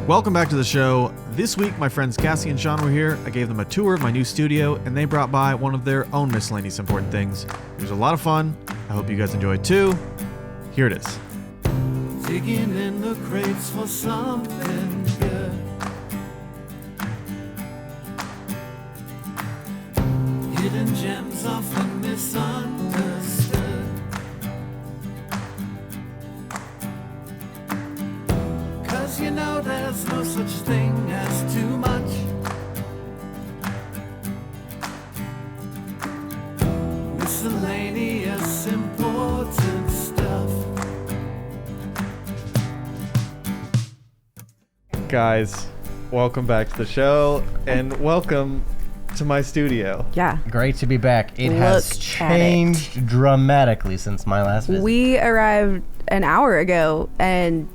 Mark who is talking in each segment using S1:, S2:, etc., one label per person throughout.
S1: Welcome back to the show. This week, my friends Cassie and Sean were here. I gave them a tour of my new studio, and they brought by one of their own miscellaneous important things. It was a lot of fun. I hope you guys enjoyed too. Here it is.
S2: Digging in the crates for something good. Hidden gems often misunderstood. 'Cause you know there's no such thing as too much. Miscellaneous important stuff.
S1: Guys, welcome back to the show, and welcome to my studio.
S3: Yeah.
S4: Great to be back. It
S3: Look
S4: has
S3: at
S4: changed dramatically since my last visit.
S3: We arrived an hour ago and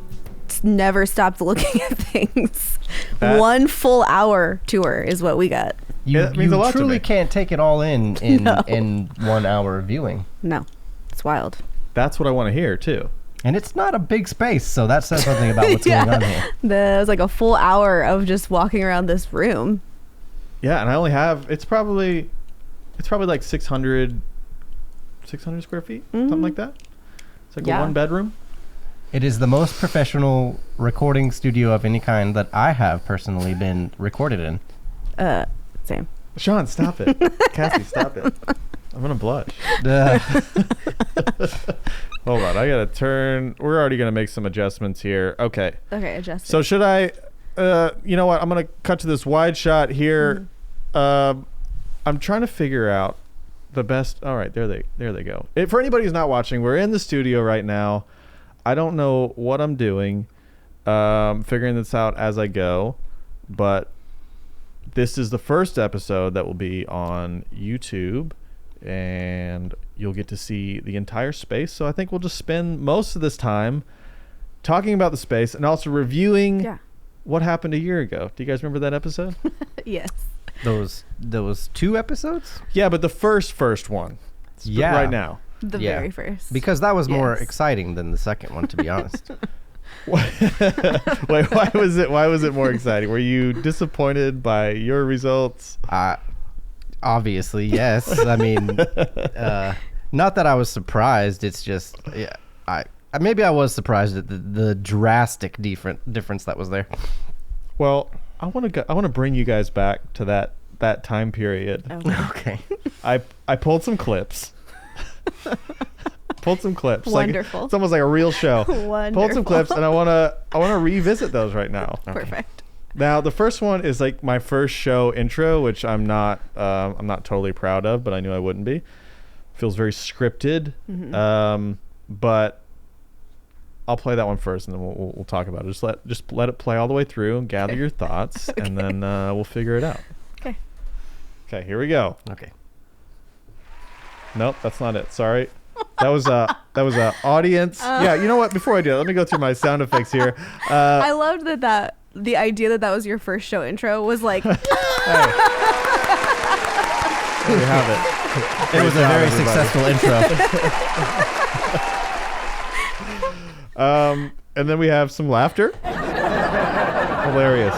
S3: never stopped looking at things.
S1: That-
S3: 1 full hour tour is what we got.
S4: You,
S1: It means a lot to
S4: truly
S1: me.
S4: can't take it all in
S3: No.
S4: in 1 hour of viewing.
S3: No, it's wild.
S1: That's what I want to hear, too.
S4: And it's not a big space, so that says something about what's going on here.
S3: It was like a full hour of just walking around this room.
S1: Yeah, and I only have, it's probably like 600 square feet, something like that. It's like a
S3: Yeah.
S1: 1-bedroom.
S4: It is the most professional recording studio of any kind that I have personally been recorded in.
S3: Same.
S1: Sean, stop it. Cassie, stop it. I'm going to blush. Hold on, I gotta turn. We're already gonna make some adjustments here. Okay.
S3: Okay, adjust.
S1: So should I? You know what? I'm gonna cut to this wide shot here. I'm trying to figure out the best. All right, there they go. For anybody who's not watching, we're in the studio right now. I don't know what I'm doing. Figuring this out as I go, but this is the first episode that will be on YouTube. And you'll get to see the entire space. So I think we'll just spend most of this time talking about the space and also reviewing what happened a year ago. Do you guys remember that episode?
S3: Yes.
S4: Those 2 episodes?
S1: Yeah, but the first one.
S4: Yeah.
S1: Right now.
S3: The
S4: Yeah.
S3: very first.
S4: Because that was more
S3: Yes.
S4: exciting than the second one, to be honest.
S1: Wait, why was it more exciting? Were you disappointed by your results?
S4: Obviously, yes. I mean, not that I was surprised. It's just, maybe I was surprised at the drastic difference that was there.
S1: Well, I want to bring you guys back to that time period.
S4: Okay.
S1: I pulled some clips.
S3: Wonderful.
S1: Like, it's almost like a real show.
S3: Wonderful.
S1: Pulled some clips, and I want to revisit those right now.
S3: Perfect.
S1: Now, the first one is like my first show intro, which I'm not totally proud of, but I knew I wouldn't be. Feels very scripted, but I'll play that one first, and then we'll talk about it. Just let it play all the way through, and gather your thoughts, and then we'll figure it out.
S3: Okay.
S1: Okay, here we go.
S4: Okay.
S1: Nope, that's not it. Sorry. That was a audience. Yeah, you know what? Before I do it, let me go through my sound effects here.
S3: I loved that the idea that was your first show intro was like,
S1: There you have it.
S4: It was a very successful intro.
S1: And then we have some laughter. Hilarious.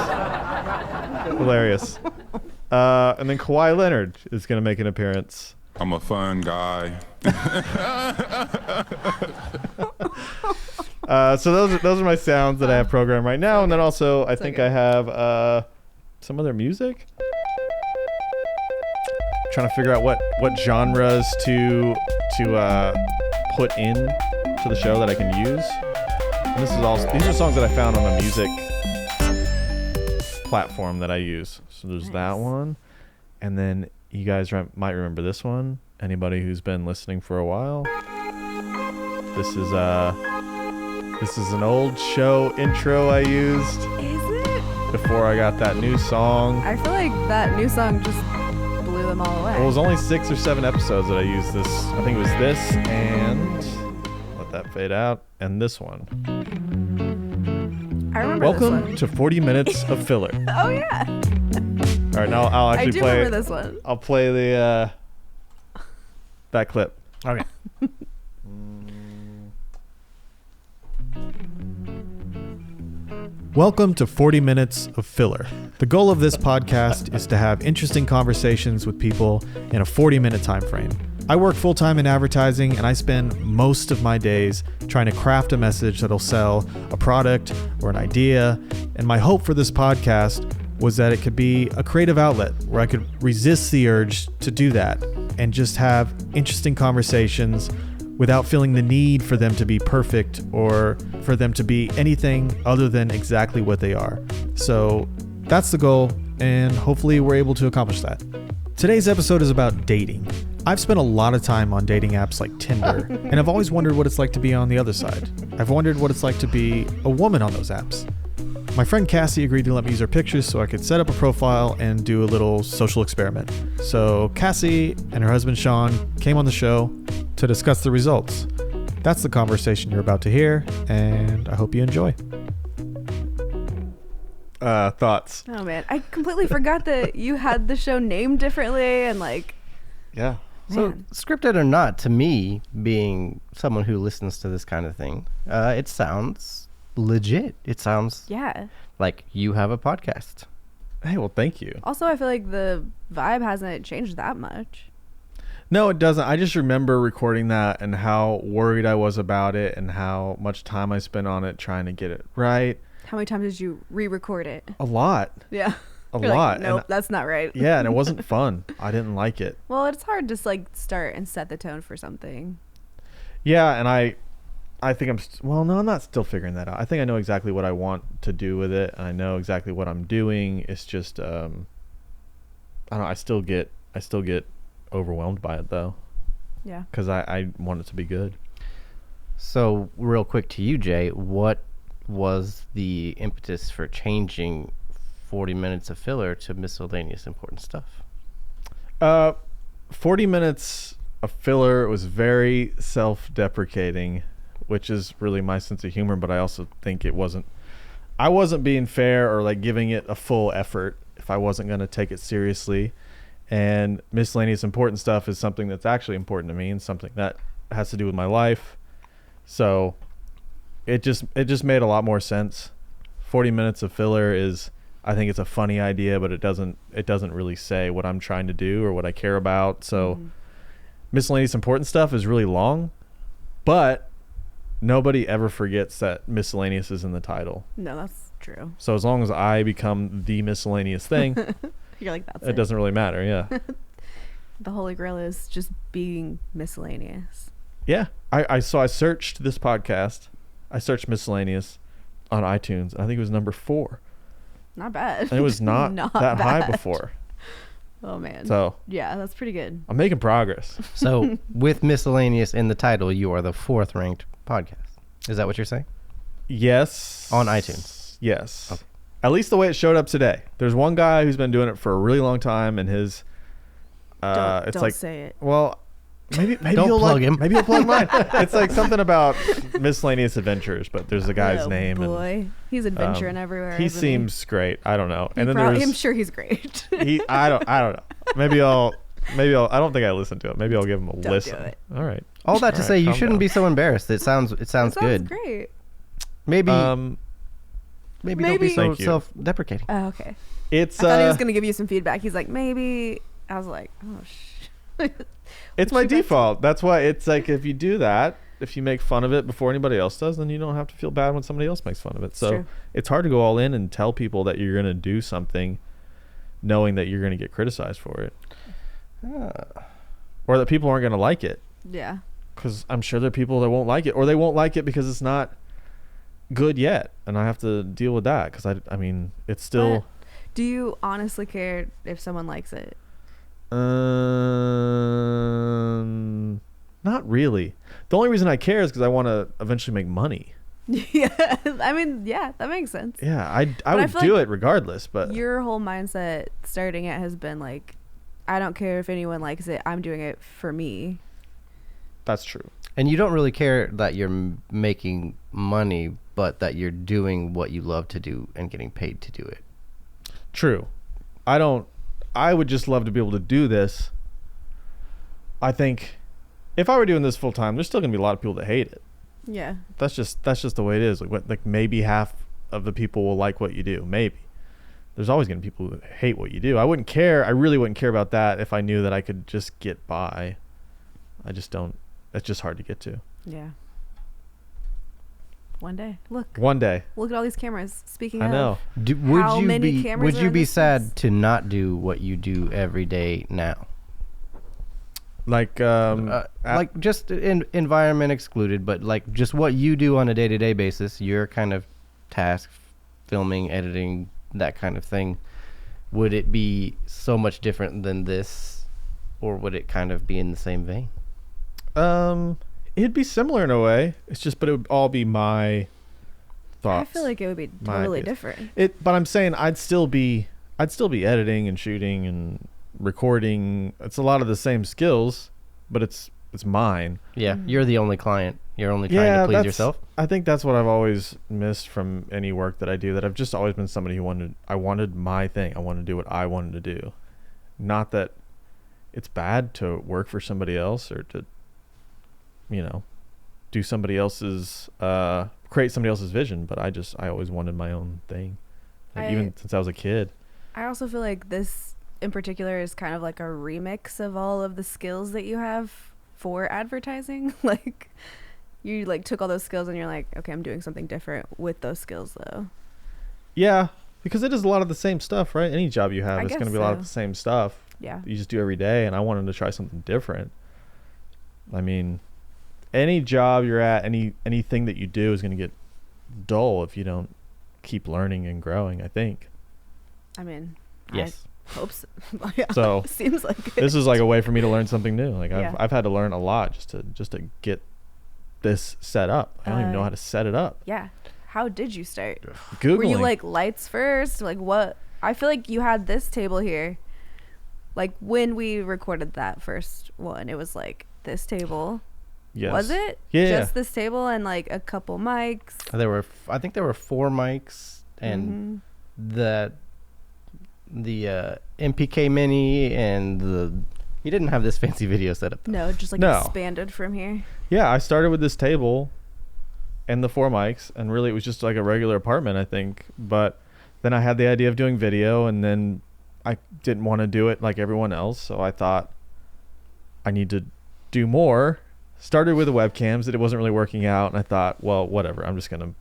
S1: And then Kawhi Leonard is going to make an appearance.
S5: I'm a fun guy.
S1: So those are my sounds that I have programmed right now, and then also I think I have some other music. Trying to figure out what genres to put in to the show that I can use. And these are songs that I found on a music platform that I use. So there's that one, and then you guys might remember this one. Anybody who's been listening for a while. This is an old show intro I used.
S3: is it?
S1: Before I got that new song.
S3: I feel like that new song just blew them all away.
S1: Well, it was only 6 or 7 episodes that I used this. I think it was this and let that fade out, and this one.
S3: I remember this
S1: Welcome
S3: one.
S1: to 40 minutes of filler.
S3: Oh yeah.
S1: All right, now I'll
S3: I
S1: actually
S3: do
S1: play.
S3: remember this one.
S1: I'll play the that clip.
S4: Okay.
S1: Welcome to 40 Minutes of Filler. The goal of this podcast is to have interesting conversations with people in a 40-minute time frame. I work full-time in advertising, and I spend most of my days trying to craft a message that'll sell a product or an idea. And my hope for this podcast was that it could be a creative outlet where I could resist the urge to do that and just have interesting conversations without feeling the need for them to be perfect or for them to be anything other than exactly what they are. So that's the goal, and hopefully we're able to accomplish that. Today's episode is about dating. I've spent a lot of time on dating apps like Tinder, and I've always wondered what it's like to be on the other side. I've wondered what it's like to be a woman on those apps. My friend Cassie agreed to let me use her pictures so I could set up a profile and do a little social experiment. So Cassie and her husband Sean came on the show to discuss the results. That's the conversation you're about to hear, and I hope you enjoy. Thoughts?
S3: Oh man, I completely forgot that you had the show named differently and like.
S1: Yeah.
S4: So,
S3: Man.
S4: scripted or not, to me, being someone who listens to this kind of thing, it sounds legit. It sounds
S3: Yeah.
S4: like you have a podcast.
S1: Hey, well, thank you.
S3: Also, I feel like the vibe hasn't changed that much.
S1: No, it doesn't. I just remember recording that and how worried I was about it and how much time I spent on it trying to get it right.
S3: How many times did you re-record it?
S1: A lot.
S3: Yeah.
S1: A
S3: You're
S1: lot.
S3: Like, nope,
S1: And-
S3: that's not right.
S1: Yeah, and it wasn't fun. I didn't like it.
S3: Well, it's hard to like start and set the tone for something.
S1: Yeah, and I think I'm not still figuring that out. I think I know exactly what I want to do with it, and I know exactly what I'm doing. It's just I don't know, I still get overwhelmed by it though,
S3: Yeah.
S1: because I want it to be good.
S4: So, real quick to you, Jay, what was the impetus for changing 40 minutes of filler to miscellaneous important stuff?
S1: 40 minutes of filler was very self-deprecating, which is really my sense of humor, but I also think I wasn't being fair or like giving it a full effort if I wasn't going to take it seriously. And miscellaneous important stuff is something that's actually important to me and something that has to do with my life. So it just made a lot more sense. 40 minutes of filler is, I think it's a funny idea, but it doesn't really say what I'm trying to do or what I care about. So miscellaneous important stuff is really long, but nobody ever forgets that miscellaneous is in the title.
S3: No, that's true.
S1: So as long as I become the miscellaneous thing,
S3: You're like, that's
S1: it doesn't really matter. Yeah.
S3: The Holy Grail is just being miscellaneous.
S1: Yeah. I searched this podcast. I searched miscellaneous on iTunes, and I think it was number 4.
S3: Not bad.
S1: And it was not that high
S3: bad.
S1: before.
S3: Oh man.
S1: So
S3: Yeah, that's pretty good.
S1: I'm making progress.
S4: So, with miscellaneous in the title, you are the 4th ranked podcast. Is that what you're saying?
S1: Yes.
S4: On iTunes?
S1: Yes.
S4: Okay.
S1: At least the way it showed up today. There's one guy who's been doing it for a really long time, and his it's
S3: don't
S1: like,
S3: say it.
S1: well, maybe
S4: Don't
S1: you'll
S4: plug
S1: like
S4: him.
S1: maybe you'll plug mine. It's like something about miscellaneous adventures, but there's a guy's
S3: Oh,
S1: name.
S3: boy. He's
S1: And,
S3: adventuring everywhere.
S1: he
S3: isn't
S1: seems great. I don't know.
S3: He
S1: And then
S3: I'm
S1: there's
S3: sure he's great.
S1: I don't know. Maybe I'll. I don't think I listened to it. Maybe I'll give him a
S3: Don't
S1: listen.
S3: do it.
S1: All right.
S4: All that to
S1: All
S4: say,
S1: right,
S4: you
S1: calm
S4: shouldn't
S1: down.
S4: be so embarrassed. It sounds
S3: That sounds
S4: good.
S3: great.
S4: Maybe don't
S3: maybe-
S4: be so
S1: Thank you.
S4: self-deprecating.
S3: Oh, okay.
S1: It's
S3: I thought he was gonna give you some feedback. He's like, maybe. I was like, oh shit.
S1: it's my
S3: Should I-
S1: default. That's why it's like if you do that, if you make fun of it before anybody else does, then you don't have to feel bad when somebody else makes fun of it. So
S3: true.
S1: it's hard to go all in and tell people that you're gonna do something, knowing that you're gonna get criticized for it, or that people aren't gonna like it.
S3: Yeah.
S1: Because I'm sure there are people that won't like it, or they won't like it because it's not good yet, and I have to deal with that. Because I mean, it's still.
S3: But do you honestly care if someone likes it?
S1: Not really. The only reason I care is because I want to eventually make money.
S3: Yeah. I mean, yeah, that makes sense.
S1: Yeah, I
S3: I
S1: would
S3: feel
S1: do
S3: like
S1: it regardless. But
S3: Your whole mindset starting it has been like, I don't care if anyone likes it. I'm doing it for me.
S1: that's true.
S4: And you don't really care that you're making money, but that you're doing what you love to do and getting paid to do it.
S1: True. I would just love to be able to do this. I think if I were doing this full time, there's still gonna be a lot of people that hate it.
S3: Yeah.
S1: That's just the way it is. Like maybe half of the people will like what you do. Maybe. There's always going to be people who hate what you do. I wouldn't care. I really wouldn't care about that if I knew that I could just get by. I just don't. It's just hard to get to.
S3: Yeah. One day. Look.
S1: One day.
S3: Look at all these cameras. Speaking
S1: I
S3: of.
S1: know.
S3: How many cameras
S4: would
S3: are
S4: you
S3: in
S4: be
S3: this
S4: sad
S3: place?
S4: to not do what you do every day now?
S1: Like,
S4: Like just environment excluded, but like just what you do on a day-to-day basis, your kind of task, filming, editing, that kind of thing. Would it be so much different than this, or would it kind of be in the same vein?
S1: it'd be similar in a way. It's just, but it would all be my thoughts.
S3: I feel like it would be
S1: my
S3: totally
S1: ideas.
S3: different.
S1: But I'm saying I'd still be editing and shooting and recording. It's a lot of the same skills, but it's mine.
S4: Yeah,
S3: Mhm.
S4: you're the only client. You're only trying to please yourself.
S1: I think that's what I've always missed from any work that I do. That I've just always been somebody who I wanted my thing. I wanted to do what I wanted to do. Not that it's bad to work for somebody else or to, do somebody else's, create somebody else's vision. But I always wanted my own thing. Even since I was a kid.
S3: I also feel like this in particular is kind of like a remix of all of the skills that you have for advertising. Like you took all those skills and you're like, okay, I'm doing something different with those skills though.
S1: Yeah, because it is a lot of the same stuff, right? Any job you have is going to be a lot of
S3: so.
S1: the same stuff.
S3: Yeah.
S1: You just do every day, and I wanted to try something different. I mean, any job you're at, anything that you do is going to get dull if you don't keep learning and growing, I think.
S3: I mean,
S4: Yes.
S3: I hope so. Yeah,
S1: So
S3: seems like it.
S1: this is like a way for me to learn something new. Like
S3: Yeah.
S1: I've had to learn a lot just to get this set up. I don't even know how to set it up.
S3: Yeah. How did you start?
S1: Googling.
S3: Were you like lights first? Like what? I feel like you had this table here. Like when we recorded that first one, it was like this table.
S1: Yes.
S3: Was it?
S1: Yeah.
S3: Just this table and like a couple mics.
S4: I think there were 4 mics and
S3: Mhm.
S4: the MPK Mini and you didn't have this fancy video setup though.
S3: No, just like
S1: No.
S3: expanded from here.
S1: Yeah, I started with this table and the 4 mics, and really it was just like a regular apartment, I think. But then I had the idea of doing video, and then I didn't want to do it like everyone else, so I thought I need to do more. Started with the webcams, it wasn't really working out, and I thought, well, whatever. I'm just gonna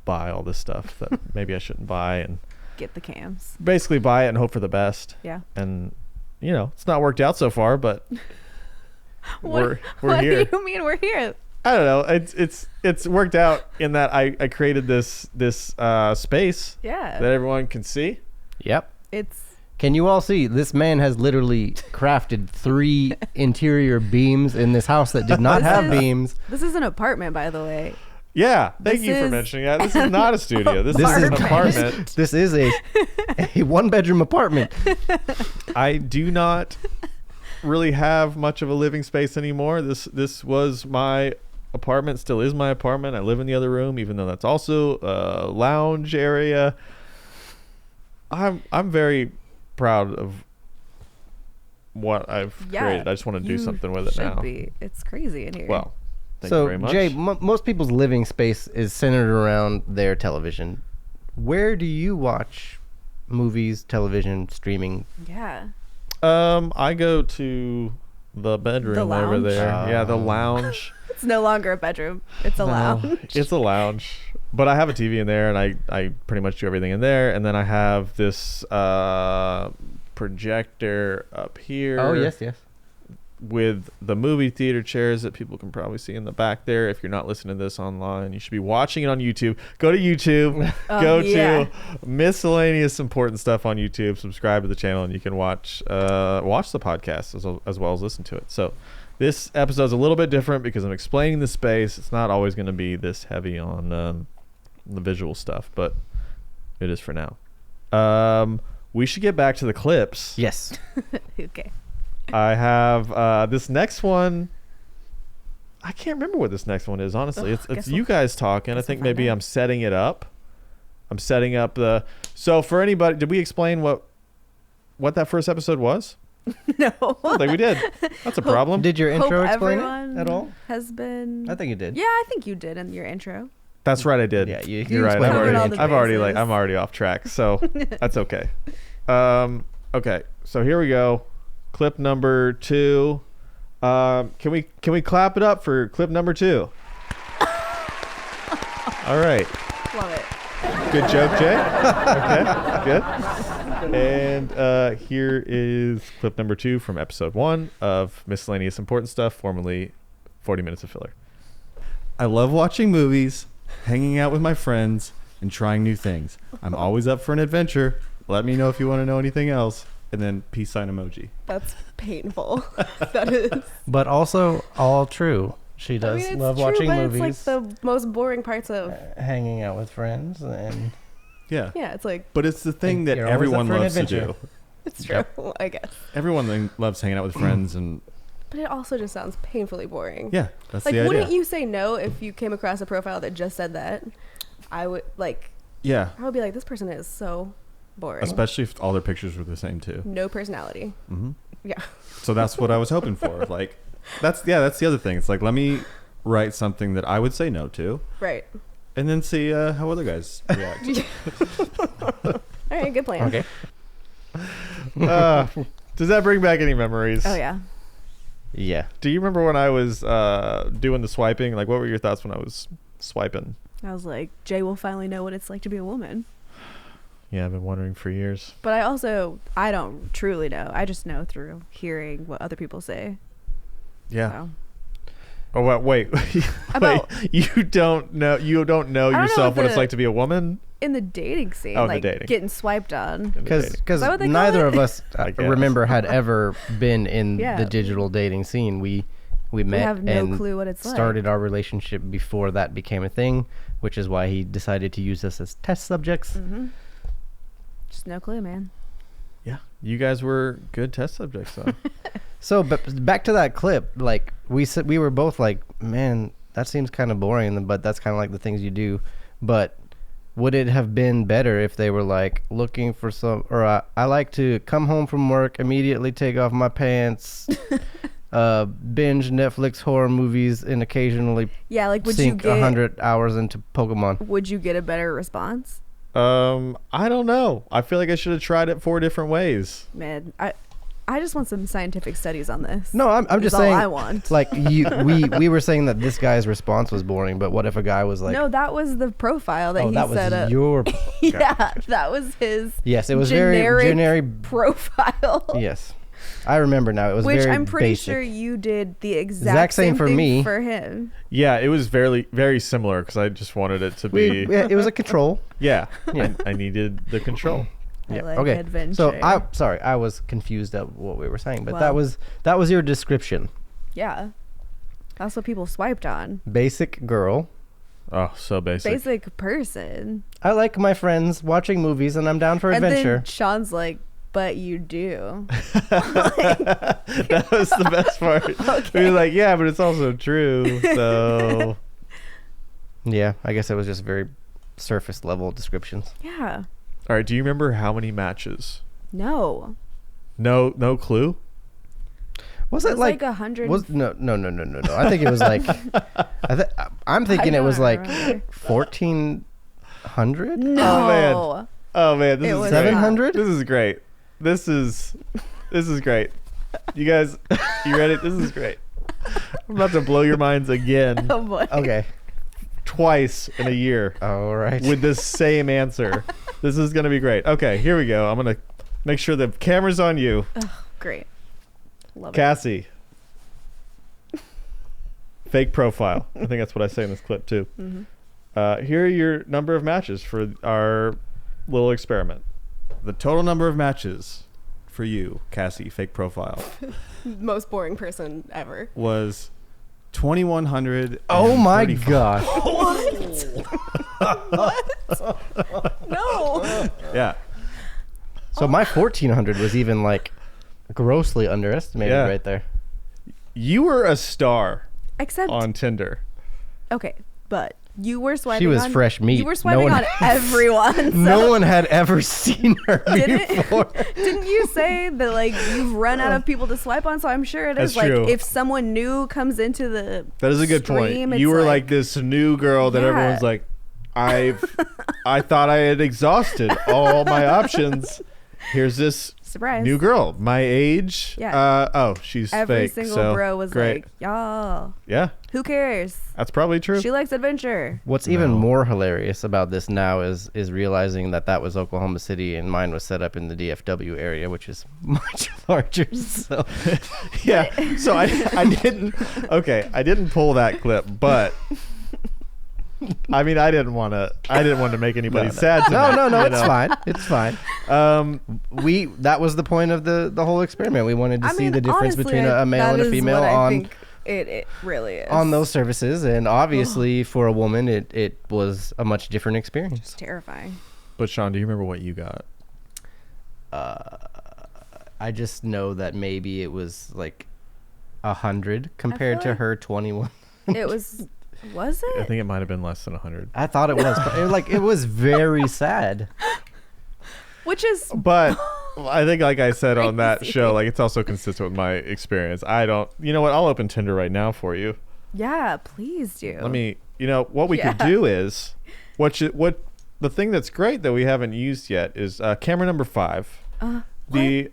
S1: buy all this stuff that maybe I shouldn't buy, and
S3: Get the cams.
S1: basically buy it and hope for the best.
S3: Yeah.
S1: And it's not worked out so far, but we're
S3: what
S1: here.
S3: do you mean we're here?
S1: I don't know. It's worked out in that I created this space
S3: Yeah.
S1: that everyone can see.
S4: Yep.
S3: It's
S4: Can you all see? This man has literally crafted 3 interior beams in this house that did not
S3: This
S4: have
S3: is-
S4: beams.
S3: this is an apartment, by the way.
S1: Yeah, thank
S3: This
S1: you for
S3: is
S1: mentioning that. This is not a studio. This
S4: This
S1: is an
S4: is-
S1: apartment.
S4: This is a 1-bedroom apartment.
S1: I do not really have much of a living space anymore. This was my apartment, still is my apartment. I live in the other room, even though that's also a lounge area. I'm very proud of what I've created. I just want to do
S3: you
S1: something with it
S3: should
S1: now.
S3: be. It's crazy in here.
S1: Well, thank you
S4: So,
S1: very much.
S4: Jay, most people's living space is centered around their television. Where do you watch movies, television, streaming?
S3: Yeah.
S1: I go to the bedroom
S3: The
S1: over
S3: lounge?
S1: there. Yeah, the lounge.
S3: It's no longer a bedroom. It's a
S1: No,
S3: lounge.
S1: It's a lounge. But I have a TV in there, and I pretty much do everything in there. And then I have this projector up here.
S4: Oh, yes.
S1: With the movie theater chairs that people can probably see in the back there. If you're not listening to this online, you should be watching it on YouTube. Go to YouTube. Go
S3: yeah.
S1: to Miscellaneous Important Stuff on YouTube. Subscribe to the channel, and you can watch the podcast as well as listen to it. So this episode is a little bit different because I'm explaining the space. It's not always going to be this heavy on the visual stuff, but it is for now. We should get back to the clips.
S4: Yes.
S3: Okay.
S1: I have this next one. I can't remember what this next one is, honestly.
S3: Ugh,
S1: It's
S3: guess
S1: you
S3: we'll-
S1: guys talking. I
S3: guess
S1: think
S3: we'll find
S1: maybe
S3: out.
S1: I'm setting it up. I'm setting up so for anybody, did we explain what that first episode was?
S3: No.
S1: I don't think we did. That's a problem.
S4: Did your
S3: Hope
S4: intro explain
S3: everyone
S4: it at all?
S3: has been.
S4: I think it did.
S3: Yeah, I think you did in your intro.
S1: That's right, I did.
S4: Yeah, you
S1: You're right.
S3: Covered all the bases.
S1: I'm already off track, so that's okay. Okay, so here we go. Clip number 2. Can we clap it up for clip number 2? All right.
S3: Love it.
S1: Good joke, Jay. Okay, good. And here is clip number 2 from episode 1 of Miscellaneous Important Stuff, formerly 40 Minutes of Filler.
S5: I love watching movies, hanging out with my friends, and trying new things. I'm always up for an adventure. Let me know if you want to know anything else. And then peace sign emoji.
S3: That's painful. That is.
S4: But also all true. She does
S3: it's
S4: love
S3: true,
S4: watching
S3: but
S4: movies,
S3: It's like the most boring parts of.
S4: hanging out with friends, and
S5: Yeah.
S3: Yeah, it's like
S5: But it's the thing that
S4: You're always
S5: everyone
S4: up for an
S5: loves to
S4: adventure.
S5: do.
S3: it's true. I guess.
S5: Everyone loves hanging out with friends, and
S3: But it also just sounds painfully boring.
S5: yeah, that's
S3: Like,
S5: the idea.
S3: wouldn't you say no if you came across a profile that just said that? I would
S5: Yeah,
S3: I would be like, this person is so boring.
S5: especially if all their pictures were the same too.
S3: No personality.
S5: Hmm.
S3: Yeah.
S5: So that's what I was hoping for. Like, that's the other thing. It's like, let me write something that I would say no to,
S3: Right.
S5: and then see how other guys react.
S3: All right. Good plan.
S4: okay.
S1: Does that bring back any memories?
S3: Oh yeah.
S4: Yeah.
S1: Do you remember when I was doing the swiping? Like, what were your thoughts when I was swiping?
S3: I was like, Jay will finally know what it's like to be a woman.
S1: Yeah, I've been wondering for years.
S3: But I don't truly know. I just know through hearing what other people say.
S1: Yeah.
S3: So.
S1: Oh, wait.
S3: About-
S1: Wait, you don't know
S3: know
S1: yourself
S3: if
S1: what it's
S3: the-
S1: like to be a woman?
S3: In the dating scene,
S1: Oh, in the
S3: like
S1: dating.
S3: getting swiped on.
S4: Because
S3: Is that what they call
S4: neither
S3: it?
S4: of us
S1: I guess.
S4: remember had ever been in
S3: Yeah.
S4: the digital dating scene. We met
S3: have no
S4: and
S3: clue what it's like.
S4: started our relationship before that became a thing, which is why he decided to use us as test subjects.
S3: Mm-hmm. Just no clue, man.
S1: Yeah. You guys were good test subjects, though.
S4: So, but back to that clip, like we were both like, man, that seems kind of boring, but that's kind of like the things you do. But would it have been better if they were like looking for some, or I like to come home from work, immediately take off my pants, binge Netflix horror movies, and occasionally
S3: Yeah, like would you
S4: sink
S3: get
S4: 100 hours into Pokemon?
S3: would you get a better response?
S1: I don't know. I feel like I should have tried it 4 different ways.
S3: Man, I just want some scientific studies on this.
S4: No, I'm just
S3: That's
S4: saying.
S3: all I want.
S4: Like we were saying that this guy's response was boring, but what if a guy was like,
S3: no, that was the profile that
S4: oh,
S3: he
S4: that
S3: set
S4: was
S3: up.
S4: your
S3: Yeah, that was his
S4: yes, it was
S3: generic
S4: very generic.
S3: profile.
S4: Yes, I remember now. It was
S3: Which
S4: very
S3: I'm pretty
S4: basic.
S3: sure you did the exact
S4: same for
S3: thing
S4: me.
S3: for him.
S1: Yeah, it was very, very similar because I just wanted it to be.
S4: Yeah, it was a control.
S1: Yeah,
S4: Yeah.
S1: I needed the control.
S3: I
S4: Yeah.
S3: like
S4: Okay.
S3: adventure.
S4: So I was confused at what we were saying, but
S3: Well.
S4: that was your description.
S3: Yeah. That's what people swiped on.
S4: Basic girl.
S1: Oh, so basic.
S3: Basic person.
S4: I like my friends watching movies, and I'm down for
S3: And
S4: adventure.
S3: then Sean's like, but you do.
S1: That was the best part. We were like, yeah, but it's also true. So
S4: Yeah, I guess it was just very surface level descriptions.
S3: Yeah.
S1: all right. Do you remember how many matches?
S3: No.
S1: No clue.
S4: Was
S3: It
S4: it
S3: was
S4: like
S3: like 100.
S4: no. I think it was like I'm thinking
S3: I
S4: it was
S3: don't
S4: like
S3: remember.
S4: 1400.
S3: No.
S1: Oh man, this
S3: It
S1: is
S3: was
S1: great.
S4: 700?
S1: This is great. This is great. You guys, you ready? This is great. I'm about to blow your minds again,
S3: Oh boy.
S4: Okay.
S1: twice in a year
S4: All right.
S1: with this same answer. This is gonna be great. Okay, here we go. I'm gonna make sure the camera's on you,
S3: Great. Love
S1: Cassie. Fake profile. I think that's what I say in this clip too.
S3: it. Mm-hmm.
S1: Here are your number of matches for our little experiment.
S5: The total number of matches for you, Cassie, fake profile,
S3: Most boring person ever.
S5: was 2,100.
S4: Oh my gosh.
S3: No.
S5: Yeah.
S4: So my 1400 was even like grossly underestimated
S1: Yeah.
S4: right there.
S1: You were a star
S3: Except
S1: on Tinder.
S3: okay, but you were swiping.
S4: She was
S3: on,
S4: fresh meat.
S3: You were swiping on everyone. So
S4: No one had ever seen her before.
S3: Didn't you say that like you've run out of people to swipe on? So I'm sure it is
S1: That's
S3: like
S1: true.
S3: if someone new comes into the
S1: That is a good
S3: stream,
S1: point.
S3: it's
S1: You were like this new girl that
S3: Yeah.
S1: everyone's like, I thought I had exhausted all my options. Here's this
S3: Surprise.
S1: new girl, my age.
S3: Yeah.
S1: She's
S3: Every
S1: fake.
S3: single
S1: so
S3: bro was
S1: great.
S3: like, y'all,
S1: Yeah,
S3: who cares?
S1: that's probably true.
S3: She likes adventure.
S4: What's even
S1: No.
S4: more hilarious about this now is realizing that was Oklahoma City and mine was set up in the DFW area, which is much larger. So
S1: Yeah. So I didn't. Okay, I didn't pull that clip, but I mean, I didn't want to make anybody sad.
S4: no,
S1: tonight, you
S4: it's
S1: know?
S4: fine. It's fine. That was the point of the whole experiment. We wanted to see the difference
S3: honestly,
S4: between a male
S3: that
S4: and a
S3: is
S4: female
S3: what I
S4: on
S3: think it really is.
S4: on those services, and obviously for a woman, it was a much different experience.
S3: It's terrifying.
S1: But Sean, do you remember what you got?
S4: I just know that maybe it was like 100 compared to
S3: like-
S4: her 21.
S3: It was it?
S1: I think it might have been less than 100.
S4: I thought it was, but it was very sad.
S3: Which is
S1: But I think, like I said on that
S3: Crazy.
S1: show, like it's also consistent with my experience. I don't. You know what? I'll open Tinder right now for you.
S3: yeah, please do.
S1: Let me. You know what we could
S3: Yeah.
S1: do is what the thing that's great that we haven't used yet is camera number 5. The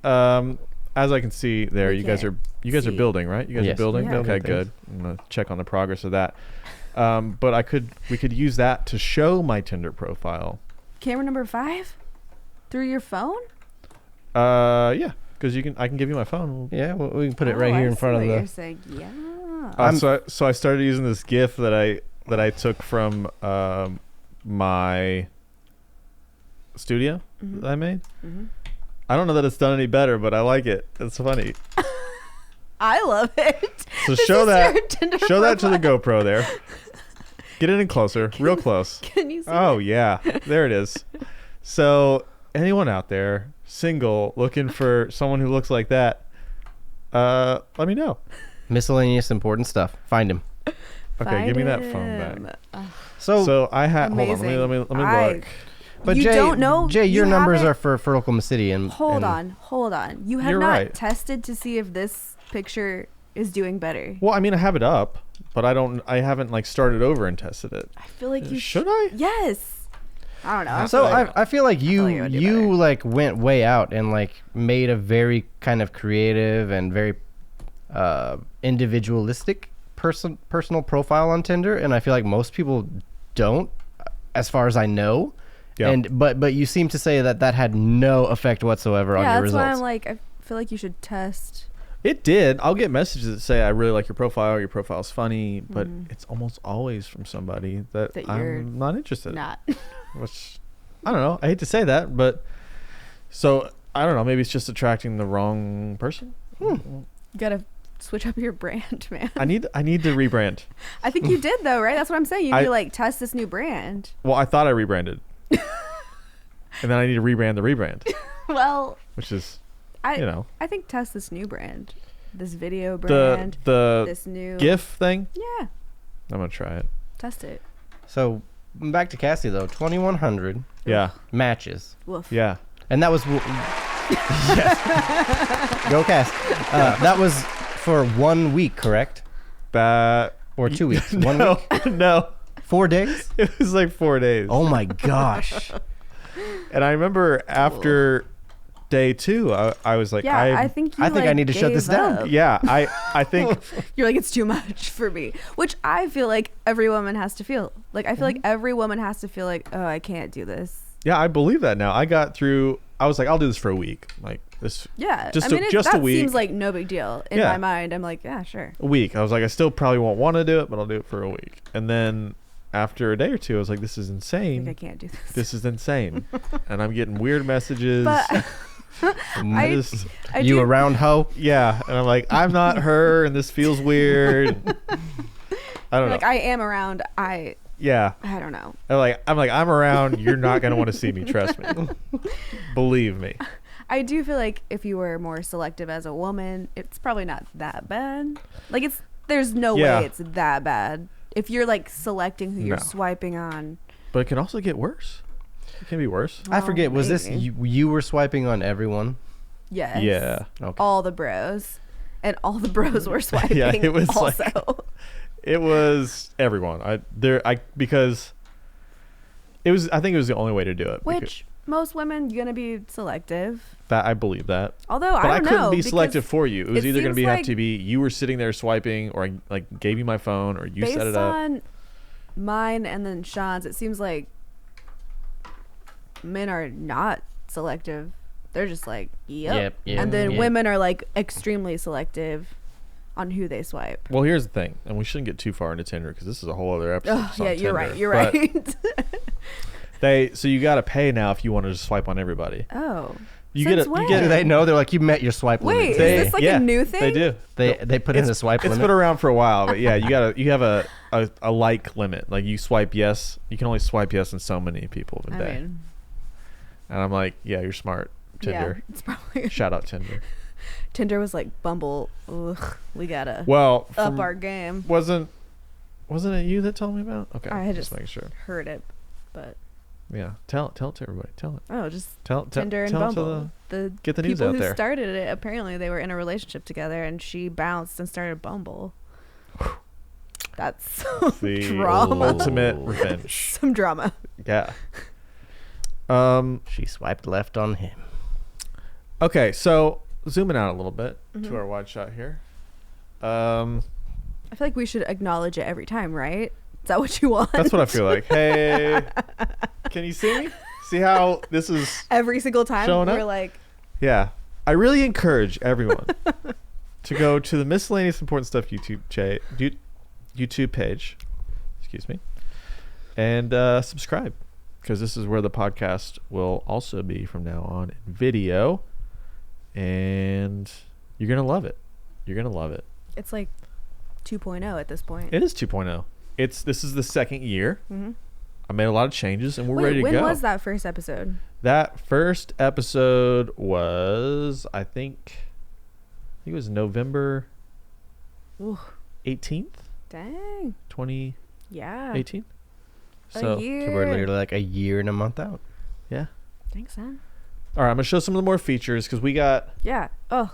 S1: as I can see there,
S3: We
S1: you guys
S3: can't
S1: are
S3: see.
S1: building, right? You guys
S4: Yes.
S1: are building.
S3: Yeah.
S1: Okay,
S4: Building
S1: good.
S4: things.
S1: I'm gonna check on the progress of that. But we could use that to show my Tinder profile.
S3: Camera number 5 through your phone.
S1: Yeah, because I can give you my phone.
S4: Yeah, well, we can put it
S3: Oh,
S4: right here
S3: I
S4: in front
S3: see
S4: of
S3: what
S4: the.
S3: You're saying. Yeah.
S1: So I started using this GIF that I took from my studio that I made.
S3: Mhm.
S1: I don't know that it's done any better, but I like it. It's funny.
S3: I love it.
S1: So
S3: This
S1: show
S3: is
S1: that
S3: your Tinder
S1: show that to the
S3: profile.
S1: GoPro there. Get it in closer, real close.
S3: Can you see?
S1: Oh yeah, there it is. So anyone out there, single, looking for someone who looks like that, let me know.
S4: Miscellaneous important stuff. Find him.
S1: Okay, give me that phone back.
S4: So,
S1: I had hold on,
S3: Amazing.
S1: let me
S3: I-
S1: look.
S4: but
S3: you
S4: Jay,
S3: don't know-
S4: Jay, your
S3: you
S4: numbers
S3: haven't-
S4: are for Oklahoma City, and
S3: Hold
S4: and
S3: on. You have
S1: You're
S3: not
S1: right.
S3: tested to see if this picture is doing better.
S1: Well, I mean, I have it up, but I haven't like started over and tested it.
S3: I feel like you
S1: Should I?
S3: Yes. I don't know. I
S4: So
S3: feel like-
S4: I feel like you
S3: like it would do
S4: you
S3: better.
S4: like went way out and like made a very kind of creative and very individualistic personal profile on Tinder, and I feel like most people don't, as far as I know.
S1: Yeah.
S4: And but you seem to say that had no effect whatsoever on
S3: yeah,
S4: your
S3: that's
S4: results.
S3: why I'm like, I feel like you should test.
S1: It did. I'll get messages that say I really like your profile. Your profile's funny, but
S3: Mhm.
S1: it's almost always from somebody that
S3: That you're
S1: I'm not interested.
S3: Not.
S1: Which I don't know. I hate to say that, but so I don't know. Maybe it's just attracting the wrong person.
S3: You gotta switch up your brand, man.
S1: I need to rebrand.
S3: I think you did though, right? That's what I'm saying. You
S1: I-
S3: need to like test this new brand.
S1: Well, I thought I rebranded, and then I need to rebrand the rebrand,
S3: Well,
S1: which is
S3: I
S1: you know
S3: I think test this new brand, this video
S1: the
S3: brand,
S1: the
S3: this new
S1: GIF thing.
S3: Yeah,
S1: I'm gonna try it.
S3: test it.
S4: So back to Cassie though, 2,100
S1: Yeah,
S4: matches,
S3: Woof.
S1: yeah.
S4: and that was go Cass. That was for 1 week, correct?
S1: That
S4: Or 2 weeks? 1
S1: no,
S4: week?
S1: no.
S4: 4 days?
S1: It was like 4 days.
S4: Oh my gosh.
S1: And I remember after day 2, I was like,
S3: Yeah, I think you
S4: I think I
S3: like,
S4: need to shut this
S3: gave
S4: down.
S3: up.
S1: yeah, I think
S3: You're like, it's too much for me, which I feel like every woman has to feel. Like I feel like every woman has to feel like, oh, I can't do this.
S1: yeah, I believe that now. I got through. I was like, I'll do this for a week. Like this.
S3: Yeah,
S1: Just
S3: I mean,
S1: just a
S3: that
S1: week.
S3: seems like no big deal in
S1: Yeah.
S3: my mind. I'm like, yeah, sure.
S1: A week. I was like, I still probably won't want to do it, but I'll do it for a week. And then after a day or two, I was like, this is
S3: I
S1: insane.
S3: think I can't do this.
S1: This is insane. And I'm getting weird messages.
S3: But
S1: I just,
S3: I
S4: You
S3: do,
S4: a round hoe?
S1: yeah. And I'm like, I'm not her, and this feels weird. I don't know.
S3: like I am around. I
S1: Yeah.
S3: don't know.
S1: I'm like, I'm around. You're not gonna want to see me. Trust me. Believe me.
S3: I do feel like if you were more selective as a woman, it's probably not that bad. Like there's no
S1: Yeah.
S3: way it's that bad. If you're like selecting who you're
S1: No.
S3: swiping on.
S1: But it can also get worse. It can be worse.
S4: I forget. Was this
S3: maybe.
S4: you were swiping on everyone?
S3: Yes.
S1: Yeah.
S4: Okay.
S3: All the bros. And all the bros were swiping.
S1: Yeah, it was
S3: also.
S1: It was everyone. Because I think it was the only way to do it.
S3: Which most women gonna be selective.
S1: That I believe that.
S3: Although
S1: But I
S3: don't
S1: couldn't
S3: know,
S1: be selective
S3: because
S1: for you. It was
S3: it
S1: either going to
S3: seems
S1: have
S3: like
S1: to be you were sitting there swiping, or I like gave you my phone, or you set it
S3: based
S1: up.
S3: on mine and then Sean's, it seems like men are not selective. They're just like, yep. And then women are like extremely selective on who they swipe.
S1: Well, here's the thing, and we shouldn't get too far into Tinder because this is a whole other episode.
S3: Oh,
S1: just on
S3: yeah, you're
S1: Tinder.
S3: right. You're
S1: But
S3: right.
S1: so you got to pay now if you want to just swipe on everybody.
S3: Oh.
S1: You
S3: Since
S1: get
S3: when?
S4: Do they know? They're like, you met your swipe limit.
S3: Wait,
S4: today."
S3: is this like a new thing?
S1: They do.
S4: They put in a swipe
S1: It's
S4: limit.
S1: been around for a while, but yeah, you have a like limit. Like you swipe yes, you can only swipe yes on so many people a
S3: I
S1: day.
S3: mean,
S1: And I'm like, yeah, you're smart. Tinder.
S3: yeah, it's probably
S1: Shout out Tinder.
S3: Tinder was like Bumble. Ugh, we gotta
S1: Well,
S3: up our game.
S1: wasn't it you that told me about? Okay,
S3: I had just
S1: making sure.
S3: heard it, but
S1: Yeah, tell it to everybody. Tell it.
S3: oh, just
S1: Tell
S3: Tinder and
S1: tell it to
S3: Bumble. The
S1: get the news
S3: people
S1: out
S3: who
S1: there.
S3: started it, apparently they were in a relationship together, and she bounced and started Bumble. That's
S1: the
S3: drama.
S1: ultimate revenge.
S3: Some drama.
S1: Yeah.
S4: She swiped left on him.
S1: Okay, so zooming out a little bit
S3: Mm-hmm.
S1: to our wide shot here.
S3: I feel like we should acknowledge it every time, right? Is that what you want?
S1: That's what I feel like. Hey, can you see me? See how this is?
S3: Every single time
S1: Showing
S3: we're
S1: up?
S3: like,
S1: Yeah. I really encourage everyone to go to the Miscellaneous Important Stuff YouTube page, excuse me, and subscribe, because this is where the podcast will also be from now on in video, and you're gonna love it. You're gonna love it.
S3: it's like 2.0 at this point.
S1: It is 2.0. This is the second year.
S3: Mm-hmm.
S1: I made a lot of changes, and we're
S3: Wait,
S1: ready to
S3: when
S1: go.
S3: was that first episode?
S1: That first episode was, I think it was November
S3: Ooh,
S1: 18th,
S3: dang.
S1: 2018.
S3: Yeah.
S1: So,
S4: So
S3: year.
S4: we're literally like a year and a month out.
S1: yeah.
S3: Thanks, son.
S1: All right, I'm gonna show some of the more features because we
S3: Yeah. Oh.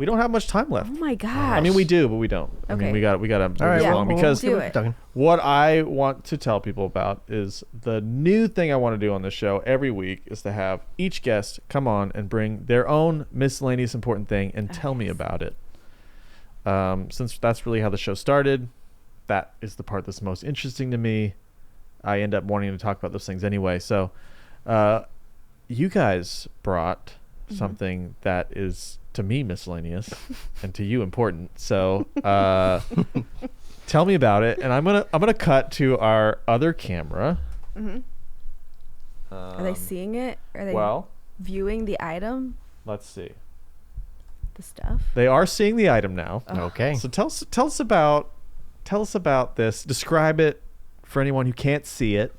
S1: don't have much time left.
S3: Oh my gosh.
S1: I mean, we do, but we don't. I mean,
S3: Okay.
S1: we got to
S4: All right,
S1: move
S3: Yeah.
S1: along because
S3: Do it.
S4: Talking.
S1: what I want to tell people about is the new thing I want to do on this show every week is to have each guest come on and bring their own miscellaneous important thing and tell me about it. Since that's really how the show started, that is the part that's most interesting to me. I end up wanting to talk about those things anyway. So, you guys brought something that is to me miscellaneous and to you important. So, tell me about it, and I'm gonna cut to our other camera.
S3: Mm-hmm. Are they seeing it? Are they
S1: Well,
S3: viewing the item?
S1: let's see.
S3: The stuff?
S1: They are seeing the item now.
S4: Okay.
S1: So tell us about this. Describe it for anyone who can't see it.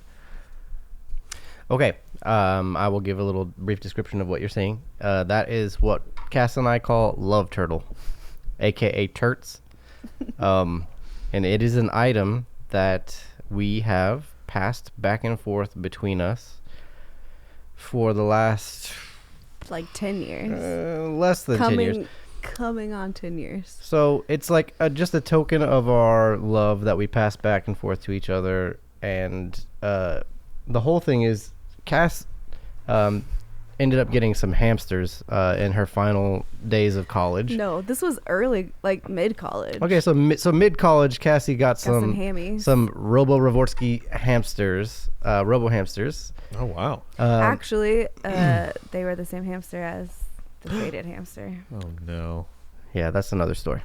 S4: Okay. I will give a little brief description of what you're seeing. That is what Cass and I call love turtle, aka turts. And it is an item that we have passed back and forth between us for the last
S3: Like 10 years.
S4: less than 10 years.
S3: Coming on 10 years.
S4: So it's like just a token of our love that we pass back and forth to each other. And the whole thing is Cass ended up getting some hamsters in her final days of college.
S3: No, this was early, like mid-college.
S4: Okay, so mid college, Cassie got
S3: some hammies.
S4: some Robo Ravorsky hamsters, Robo hamsters.
S1: Oh wow.
S3: Actually, they were the same hamster as the faded hamster.
S1: Oh no.
S4: Yeah, that's another story.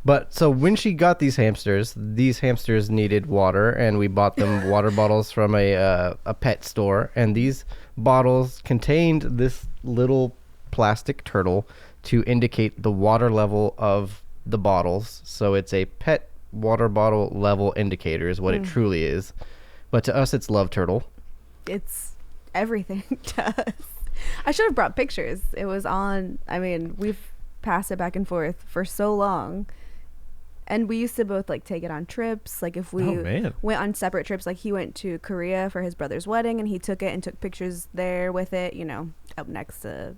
S4: But so when she got these hamsters needed water, and we bought them water bottles from a pet store, and these bottles contained this little plastic turtle to indicate the water level of the bottles. So it's a pet water bottle level indicator is what it truly is. But to us, it's love turtle.
S3: It's everything to us. I should have brought pictures. It was on, I mean, we've passed it back and forth for so long. And we used to both like take it on trips. Like if we
S1: Oh, man.
S3: went on separate trips, like he went to Korea for his brother's wedding and he took it and took pictures there with it, you know, up next to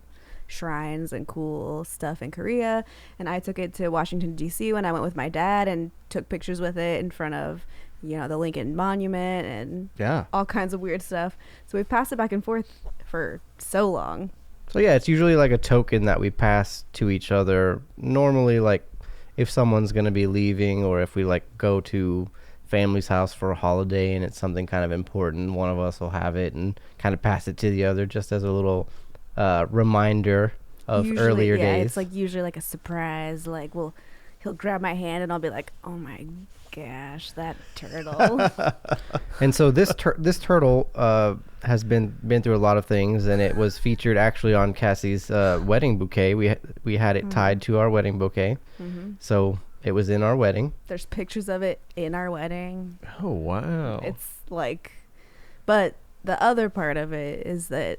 S3: shrines and cool stuff in Korea. And I took it to Washington, D.C. when I went with my dad and took pictures with it in front of the Lincoln Monument and
S1: Yeah.
S3: all kinds of weird stuff. So we've passed it back and forth for so long.
S4: So yeah, it's usually like a token that we pass to each other. Normally, like if someone's gonna be leaving, or if we like go to family's house for a holiday and it's something kind of important, one of us will have it and kind of pass it to the other just as a little reminder of
S3: Usually,
S4: earlier
S3: yeah,
S4: days.
S3: it's like usually like a surprise. Like, he'll grab my hand and I'll be like, oh my gosh, that turtle.
S4: And so this turtle has been through a lot of things, and it was featured actually on Cassie's wedding bouquet. We had it tied to our wedding bouquet, so it was in our wedding.
S3: There's pictures of it in our wedding.
S1: Oh wow.
S3: It's like, but the other part of it is that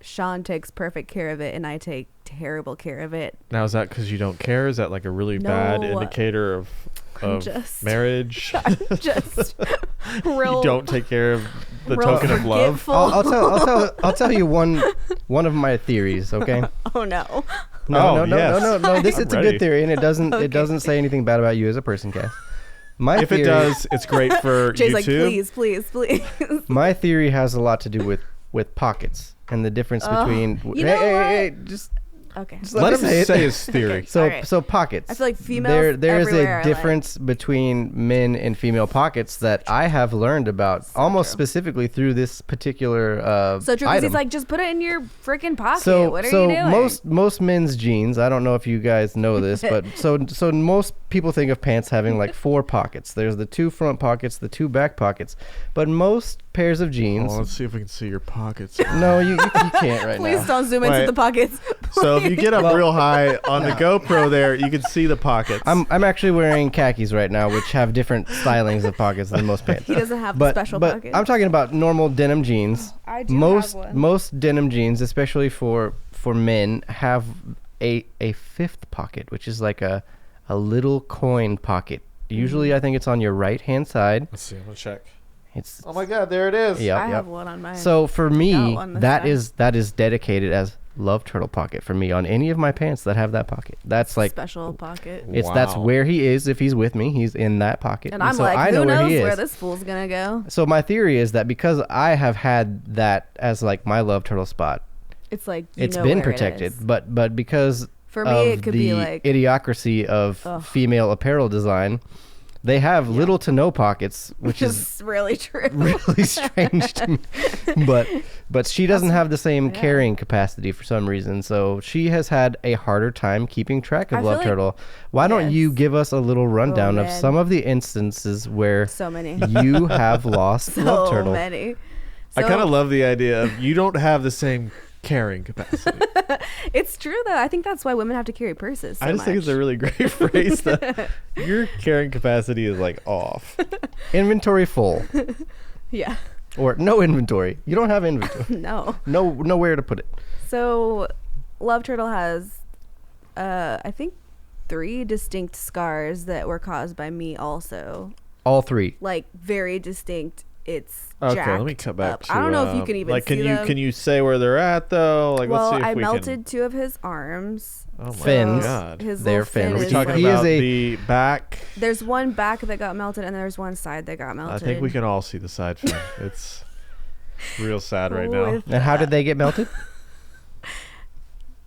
S3: Sean takes perfect care of it and I take terrible care of it.
S1: Now is that because you don't care? Is that like a really bad
S3: No.
S1: indicator of marriage?
S3: Just
S1: You
S3: real.
S1: don't take care of the
S3: real
S1: token of love.
S3: forgetful.
S4: I'll tell you one of my theories. Okay.
S3: Oh no.
S4: No. This
S1: I'm
S4: is a
S1: ready.
S4: good theory, and it doesn't
S3: Okay.
S4: say anything bad about you as a person, Cass. My
S1: If
S4: theory,
S1: it does, it's great for
S3: Jay's
S1: YouTube.
S3: like, please.
S4: my theory has a lot to do with pockets and the difference between.
S3: you know what?
S4: Hey, just
S3: Okay.
S1: Let
S4: me
S1: him
S4: say
S1: say
S4: it.
S1: his theory.
S4: So
S3: Alright.
S4: so pockets.
S3: I feel like females
S4: there's
S3: everywhere
S4: a
S3: are like-
S4: difference between men and female pockets that I have learned about almost
S3: true.
S4: specifically through this particular
S3: So true, because
S4: item.
S3: he's like, just put it in your freaking pocket.
S4: So
S3: what are you doing?
S4: most men's jeans, I don't know if you guys know this, but so most people think of pants having like 4 pockets. There's the 2 front pockets, the 2 back pockets, but most pairs of jeans.
S1: Oh, let's see if we can see your pockets.
S4: No, you can't right
S3: Please
S4: now.
S3: don't zoom into
S1: Wait.
S3: the pockets.
S1: So if you get up real high on the GoPro there, you can see the pockets.
S4: I'm actually wearing khakis right now, which have different stylings of pockets than most pants.
S3: He doesn't have the special
S4: but
S3: pocket.
S4: I'm talking about normal denim jeans.
S3: I do
S4: most
S3: have one.
S4: most denim jeans, especially for men, have a 5th pocket, which is like a little coin pocket. Usually, I think it's on your right hand side.
S1: Let's see. I'm gonna check.
S4: It's
S1: Oh my God, there it is.
S4: yep,
S3: I
S4: yep.
S3: have one on mine.
S4: So for me,
S3: Got one this
S4: that
S3: time.
S4: is dedicated as love turtle pocket for me on any of my pants that have that pocket. That's like
S3: special pocket.
S4: that's
S1: Wow.
S4: where he is if he's with me. He's in that pocket.
S3: And I'm
S4: so
S3: like,
S4: I know
S3: who
S4: where
S3: knows
S4: he is.
S3: where this fool's gonna go?
S4: So my theory is that because I have had that as like my love turtle spot,
S3: It's like
S4: it's
S3: know
S4: been
S3: where it
S4: protected.
S3: is.
S4: But because
S3: For me,
S4: of
S3: it could
S4: the
S3: be like
S4: idiocracy of
S3: Ugh.
S4: female apparel design, they have little to no pockets, which is
S3: just really true.
S4: really strange to me. But she doesn't have the same
S3: yeah.
S4: carrying capacity for some reason, so she has had a harder time keeping track
S3: I
S4: of
S3: feel
S4: Love
S3: like-
S4: Turtle. Why don't you
S3: Yes.
S4: give us a little rundown of
S3: man.
S4: some of the instances where
S3: So many.
S4: you have lost Love
S3: So
S4: Turtle?
S3: many.
S1: I
S3: So-
S1: kind of love the idea of you don't have the same carrying capacity.
S3: It's true though. I think that's why women have to carry purses. So
S1: I just think it's a
S3: much.
S1: really great phrase that your carrying capacity is like off.
S4: Inventory full.
S3: Yeah.
S4: Or no inventory. You don't have inventory.
S3: No.
S4: Nowhere to put it.
S3: So, Love Turtle has, I think, 3 distinct scars that were caused by me. Also,
S4: All 3.
S3: like very distinct. It's
S1: Okay,
S3: jacked
S1: let me come back
S3: up.
S1: to.
S3: I don't know if you can even
S1: like.
S3: see them.
S1: Can you say where they're at though? Like,
S3: Well,
S1: let's see if
S3: I
S1: we
S3: melted 2 of his arms.
S1: can. Oh my
S4: Fins.
S1: God.
S3: His
S4: They're
S3: little fin
S4: fins.
S1: Are we
S3: is
S1: talking
S3: like,
S4: He is
S1: about
S4: a-
S1: the back?
S3: there's one back that got melted, and there's one side that got melted.
S1: I think we can all see the side fin. It's real sad right now.
S3: With,
S4: And how did they get melted?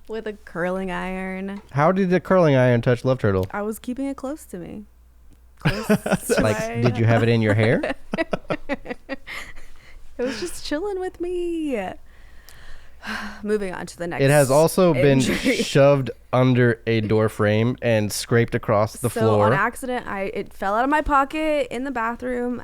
S3: with a curling iron.
S4: How did the curling iron touch Love Turtle?
S3: I was keeping it close to me. Close to
S4: Like,
S3: my-
S4: did you have it in your hair?
S3: It was just chilling with me. Moving on to the next.
S4: It has also been
S3: injury.
S4: shoved under a door frame and scraped across the
S3: so
S4: floor.
S3: on accident, it fell out of my pocket in the bathroom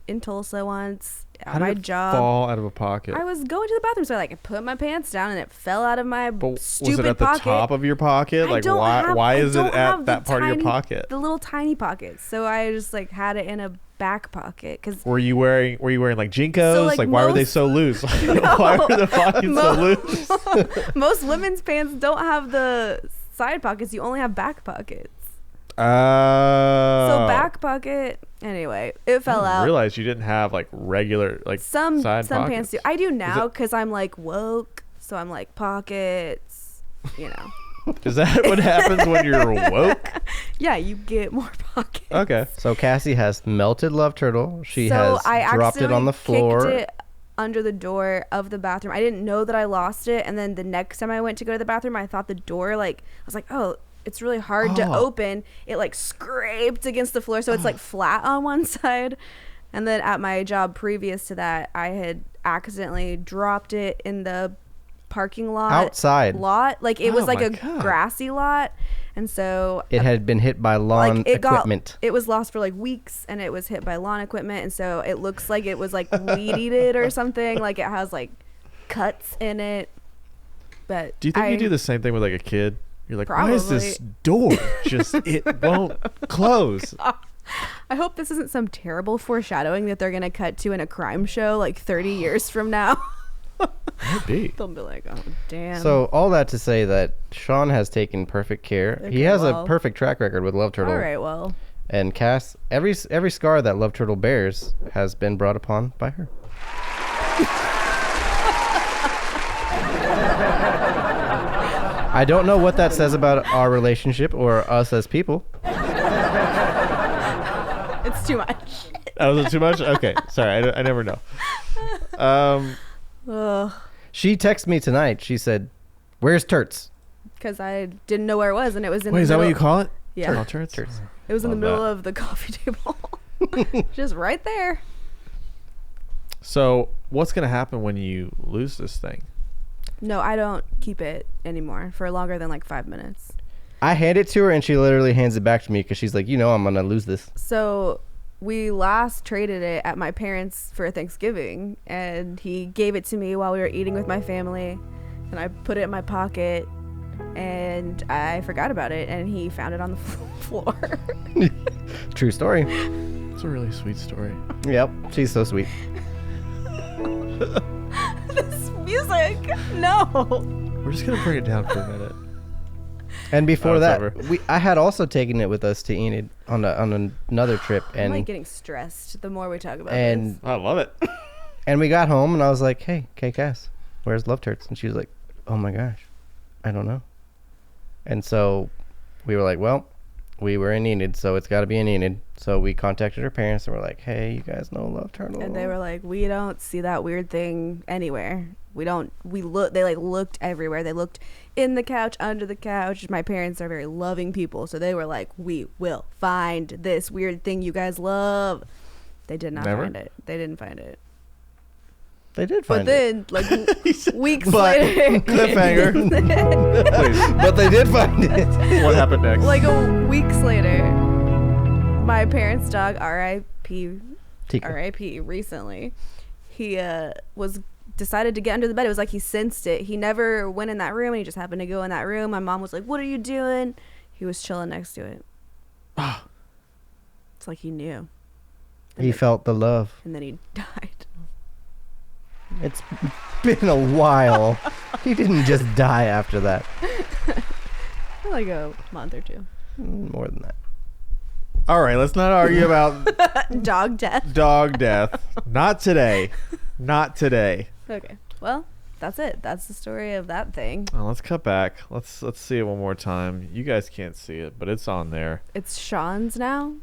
S3: in Tulsa once.
S1: How
S3: At my
S1: did it
S3: job.
S1: fall out of a pocket?
S3: I was going to the bathroom, so I put my pants down, and it fell out of my
S1: But
S3: stupid
S1: was it at
S3: pocket.
S1: the top of your pocket?
S3: I
S1: Like,
S3: don't
S1: why?
S3: have-
S1: Why
S3: I
S1: is it
S3: don't have
S1: at that
S3: the
S1: part of your
S3: tiny-
S1: pocket?
S3: The little tiny pockets. So I just had it in a back pocket because
S1: Were you wearing like Jinkos?
S3: So,
S1: like why were they
S3: most-
S1: so loose? Why were the pockets so loose?
S3: most women's pants don't have the side pockets. You only have back pockets. So back pocket. Anyway, it fell
S1: I
S3: out.
S1: realized you didn't have like regular like
S3: Some
S1: side pockets.
S3: pants do. I do now
S1: it-
S3: because I'm like woke. So I'm like pockets. You know.
S1: Is that what happens when you're woke?
S3: Yeah, you get more pockets.
S1: Okay.
S4: So Cassie has melted love turtle. She
S3: So
S4: has
S3: I
S4: dropped it on the floor.
S3: Kicked it under the door of the bathroom. I didn't know that I lost it, and then the next time I went to go to the bathroom, I thought the door I was like, oh, it's really hard to open. It like scraped against the floor, so it's like flat on one side. And then at my job previous to that, I had accidentally dropped it in the parking lot
S4: Outside.
S3: like it was like
S1: my
S3: a
S1: God.
S3: grassy lot, and so
S4: It had been hit by lawn equipment.
S3: it was lost for like weeks, and it was hit by lawn equipment, and so it looks like it was like weed eated or something. Like it has like cuts in it. But
S1: Do you think you do the same thing with like a kid? You're like, why is this
S3: Probably.
S1: door just it won't close?
S3: I hope this isn't some terrible foreshadowing that they're gonna cut to in a crime show like 30 years from now.
S1: Might be.
S3: They'll be like, oh damn.
S4: So all that to say that Sean has taken perfect care.
S3: Okay,
S4: He has
S3: well.
S4: a perfect track record with Love Turtle.
S3: all right, well,
S4: And Cass, every scar that Love Turtle bears has been brought upon by her. I don't know what that says about our relationship or us as people.
S3: it's too much.
S1: Oh, was it too much? Okay, sorry, I never know.
S3: Ugh.
S4: She texted me tonight. She said, "Where's Turts?"
S3: Because I didn't know where it was, and it was in
S1: Wait,
S3: the
S1: is that what
S3: middle-
S1: you call it?
S3: Yeah.
S1: Oh, turds?
S4: Turts.
S3: It was in the
S1: Love
S3: middle
S1: that.
S3: of the coffee table. Just right there.
S1: So, what's gonna happen when you lose this thing?
S3: No, I don't keep it anymore for longer than like 5 minutes.
S4: I hand it to her, and she literally hands it back to me because she's like, I'm gonna lose this.
S3: So we last traded it at my parents for Thanksgiving, and he gave it to me while we were eating with my family, and I put it in my pocket, and I forgot about it, and he found it on the floor.
S4: True story.
S1: It's a really sweet story.
S4: Yep, she's so sweet.
S3: This music, no.
S1: We're just gonna bring it down for a minute.
S4: And before
S1: it's
S4: that,
S1: over.
S4: I had also taken it with us to Enid on another trip,
S3: I'm
S4: and
S3: like getting stressed the more we talk about
S4: and
S3: this.
S1: I love it.
S4: and we got home, and I was like, "Hey, Cass, where's Love Turts?" And she was like, "Oh my gosh, I don't know." And so we were like, "Well, we were in Enid, so it's got to be in Enid." So we contacted her parents, and we're like, "Hey, you guys know Love Turtle?"
S3: And they were like, we don't see that weird thing anywhere. They like looked everywhere. They looked in the couch, under the couch. My parents are very loving people, so they were like, we will find this weird thing you guys love. They did not
S1: Never?
S3: find it. They didn't find it.
S4: They did
S3: But
S4: find it.
S3: then, like weeks
S1: But-
S3: later,
S1: Cliffhanger. Please.
S4: But they did find it.
S1: What happened next?
S3: like weeks later, my parents' dog, R.I.P.
S4: Tika.
S3: R.I.P. recently, he was decided to get under the bed. It was like he sensed it. He never went in that room, and he just happened to go in that room. My mom was like, "What are you doing?" He was chilling next to it. It's like he knew.
S4: He felt the love.
S3: And then he died.
S4: It's been a while. He didn't just die after that.
S3: Like a month or two.
S4: More than that.
S1: All right, let's not argue about
S3: Dog death.
S1: dog death. Not today. Not today.
S3: Okay. Well, that's it. That's the story of that thing.
S1: Well, let's cut back. Let's see it one more time. You guys can't see it, but it's on there.
S3: It's Sean's now.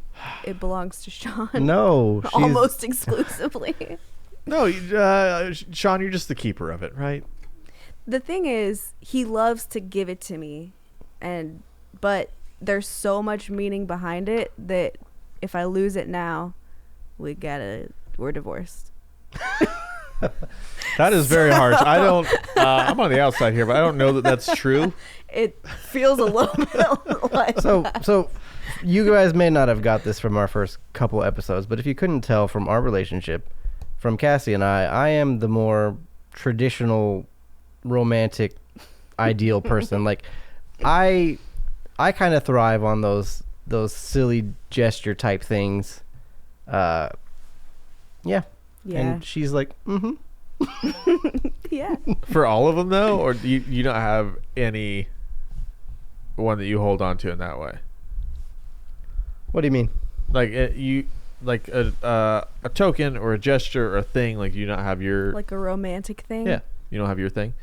S3: It belongs to Sean.
S4: No, she's,
S3: Almost exclusively.
S1: No, Sean, you're just the keeper of it, right?
S3: The thing is, he loves to give it to me, but there's so much meaning behind it that if I lose it now, we're divorced.
S1: That is very harsh. I don't. I'm on the outside here, but I don't know that that's true.
S3: It feels a little bit like
S4: So you guys may not have got this from our first couple episodes, but if you couldn't tell from our relationship, from Cassie and I am the more traditional, romantic, ideal person. Like, I kind of thrive on those silly gesture type things. Yeah.
S3: yeah,
S4: And she's like,
S3: yeah.
S1: For all of them, though, or do you don't have any one that you hold on to in that way?
S4: what do you mean?
S1: Like like a token or a gesture or a thing. Like you don't have your.
S3: Like a romantic thing.
S1: Yeah, you don't have your thing.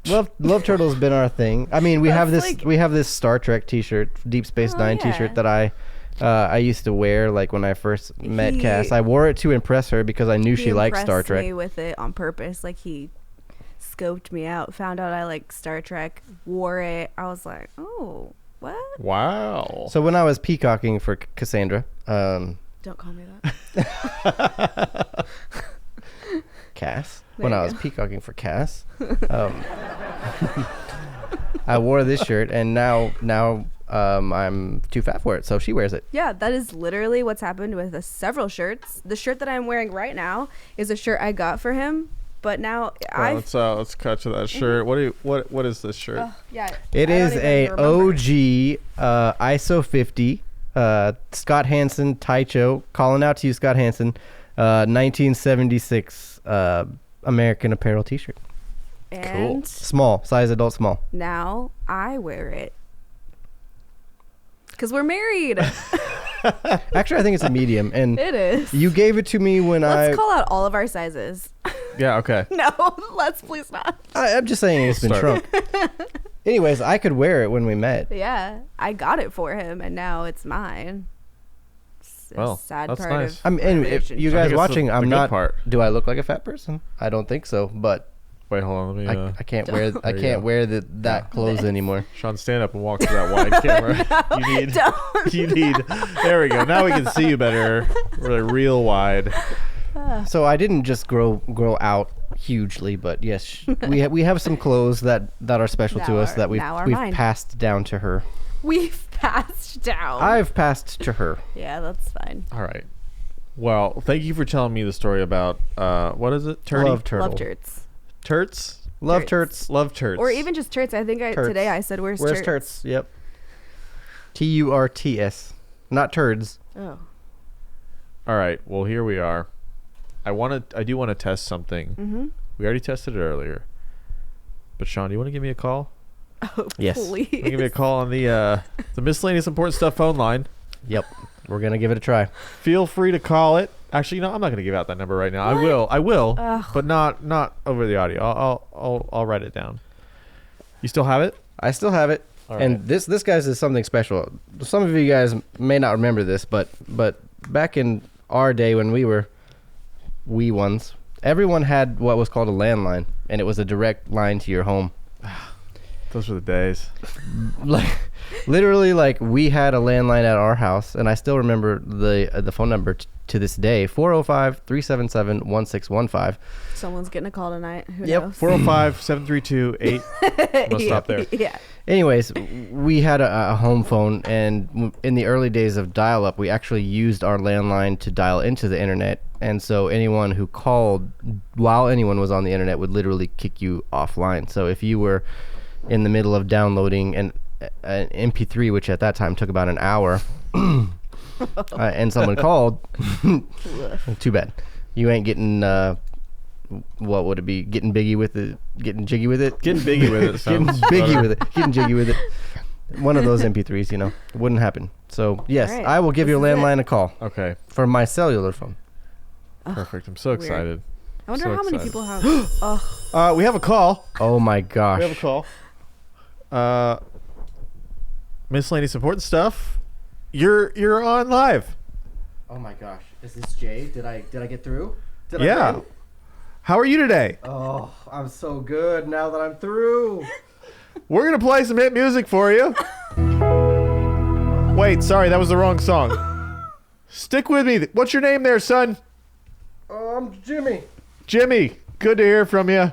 S4: Love Turtle's been our thing. I mean, we have
S3: That's
S4: this
S3: like-
S4: we have this Star Trek T-shirt, Deep Space
S3: Oh,
S4: Nine
S3: yeah.
S4: T-shirt that I used to wear like when I first met
S3: He-
S4: Cass. I wore it to impress her because I knew
S3: He
S4: she liked Star
S3: impressed
S4: Trek.
S3: me with it on purpose. Like he scoped me out, found out I like Star Trek, wore it. I was like, oh, what?
S1: Wow.
S4: So when I was peacocking for Cassandra,
S3: Don't call me that.
S4: Cass,
S3: There
S4: when
S3: you
S4: I was
S3: go.
S4: peacocking for Cass, I wore this shirt, and now I'm too fat for it, so she wears it.
S3: Yeah, that is literally what's happened with several shirts. The shirt that I'm wearing right now is a shirt I got for him, but now
S1: Well, let's cut to that shirt. What is this shirt?
S3: yeah.
S4: It
S3: I don't
S4: is
S3: even
S4: a
S3: remember.
S4: OG ISO 50 Scott Hansen Taicho. Calling out to you, Scott Hansen. 1976 American Apparel T-shirt.
S3: And
S4: Small size, adult small.
S3: now I wear it because we're married.
S4: Actually, I think it's a medium, and
S3: It is.
S4: you gave it to me when
S3: Let's call out all of our sizes.
S1: Yeah. Okay.
S3: No, let's please not.
S4: I'm just saying it's been
S1: Sorry.
S4: shrunk. Anyways, I could wear it when we met.
S3: Yeah, I got it for him, and now it's mine. It's a
S1: Well,
S3: sad
S1: that's
S3: part
S1: nice.
S3: of
S4: And if
S3: relationship.
S4: you
S1: I
S4: guys
S1: think it's
S4: watching,
S1: the
S4: I'm
S1: good
S4: not.
S1: part.
S4: Do I look like a fat person? I don't think so, but
S1: Wait, hold on. Let me.
S4: I can't wear. I
S1: There you
S4: can't
S1: go.
S4: wear that clothes anymore.
S1: Sean, stand up and walk to that wide camera. You need. You need. There we go. Now we can see you better. Really, real wide.
S4: So I didn't just grow out hugely, but yes, we have some clothes that are special to
S3: Now
S4: us
S3: are-
S4: that we've
S3: now are
S4: we've
S3: mine.
S4: passed down to her.
S3: We've passed down.
S4: I've passed to her.
S3: Yeah, that's fine.
S1: All right. Well, thank you for telling me the story about what is it? Turdy?
S4: Love turtle.
S3: Love turts.
S1: Turts?
S4: Love
S3: Turts.
S4: turts.
S1: Love turts.
S3: Or even just turts. I think
S4: Turts.
S3: today I said where's
S4: Where's
S3: turts?
S4: turts? Yep. TURTS, not turds.
S3: Oh.
S1: All right. Well, here we are. I do want to test something.
S3: Mm-hmm.
S1: We already tested it earlier. But Sean, do you want to give me a call?
S3: Oh,
S4: Yes.
S3: please.
S1: You give me a call on the miscellaneous important stuff phone line.
S4: Yep. We're gonna give it a try.
S1: Feel free to call it. Actually, no, I'm not going to give out that number right now.
S3: What?
S1: I will,
S3: Ugh.
S1: but not over the audio. I'll write it down. You still have it?
S4: I still have it.
S1: All
S4: And
S1: right.
S4: this guy's is something special. Some of you guys may not remember this, but back in our day when we were wee ones, everyone had what was called a landline, and it was a direct line to your home.
S1: Those were the days.
S4: Like literally, like we had a landline at our house, and I still remember the phone number to this day: 405-377-1615.
S3: Someone's getting a call tonight. Who
S4: Yep.
S3: knows?
S1: 405-732-8. I'm gonna stop there.
S3: Yeah.
S4: Anyways, we had a home phone, and in the early days of dial-up, we actually used our landline to dial into the internet. And so anyone who called while anyone was on the internet would literally kick you offline. So if you were in the middle of downloading an MP3, which at that time took about an hour, and someone called, too bad. You ain't getting, what would it be? Getting biggy with it? Getting jiggy with it?
S1: Getting biggy with it.
S4: Getting
S1: sounds
S4: biggy
S1: better.
S4: with it. Getting jiggy with it. One of those MP3s, wouldn't happen. So, yes,
S3: All right.
S4: I will give your
S3: This is it.
S4: landline a call
S1: Okay,
S4: from my cellular phone.
S1: perfect. I'm so
S3: weird.
S1: excited.
S3: I wonder
S1: So
S3: how many
S1: excited.
S3: people have.
S1: We have a call.
S4: Oh, my gosh.
S1: We have a call. Miscellaneous important stuff. You're on live.
S4: Oh, my gosh. Is this Jay? Did I get through?
S1: Yeah. How are you today?
S4: Oh, I'm so good now that I'm through.
S1: We're gonna play some hit music for you. Wait, sorry, that was the wrong song. Stick with me. What's your name there, son?
S4: I'm Jimmy.
S1: Jimmy. Good to hear from you.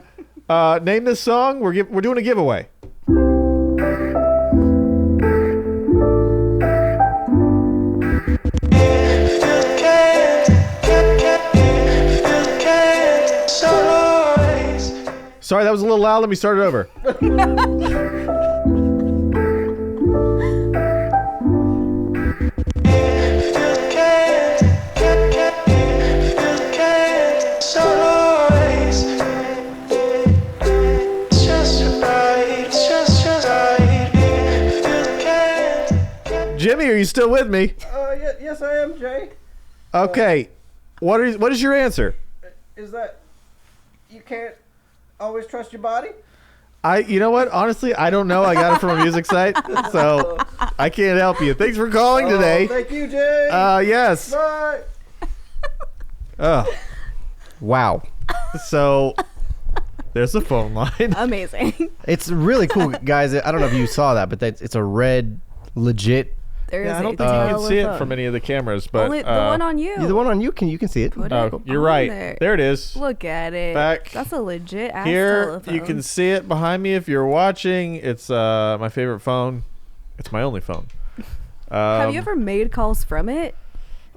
S1: Name this song. We're doing a giveaway. Sorry, that was a little loud. Let me start it over. Jimmy, are you still with me?
S4: Yes, I am, Jay.
S1: Okay. What is your answer?
S4: Is that you can't always trust your body?
S1: You know what? Honestly, I don't know. I got it from a music site, so I can't help you. Thanks for calling today.
S4: Thank you, Jay.
S1: Yes.
S4: Bye. Wow.
S1: So there's the phone line.
S3: Amazing.
S4: It's really cool, guys. I don't know if you saw that, but it's a red, legit.
S3: There is
S1: Yeah, I don't
S3: a
S1: think you can see it
S3: telephone.
S1: from any of the cameras, but
S3: Only the one on you.
S4: The one on you you can see it.
S3: Put
S1: oh,
S3: it
S1: you're
S3: on
S1: right. There it is.
S3: Look at it.
S1: Back
S3: That's a legit ass
S1: Here
S3: telephone.
S1: you can see it behind me if you're watching. It's my favorite phone. It's my only phone.
S3: Have you ever made calls from it?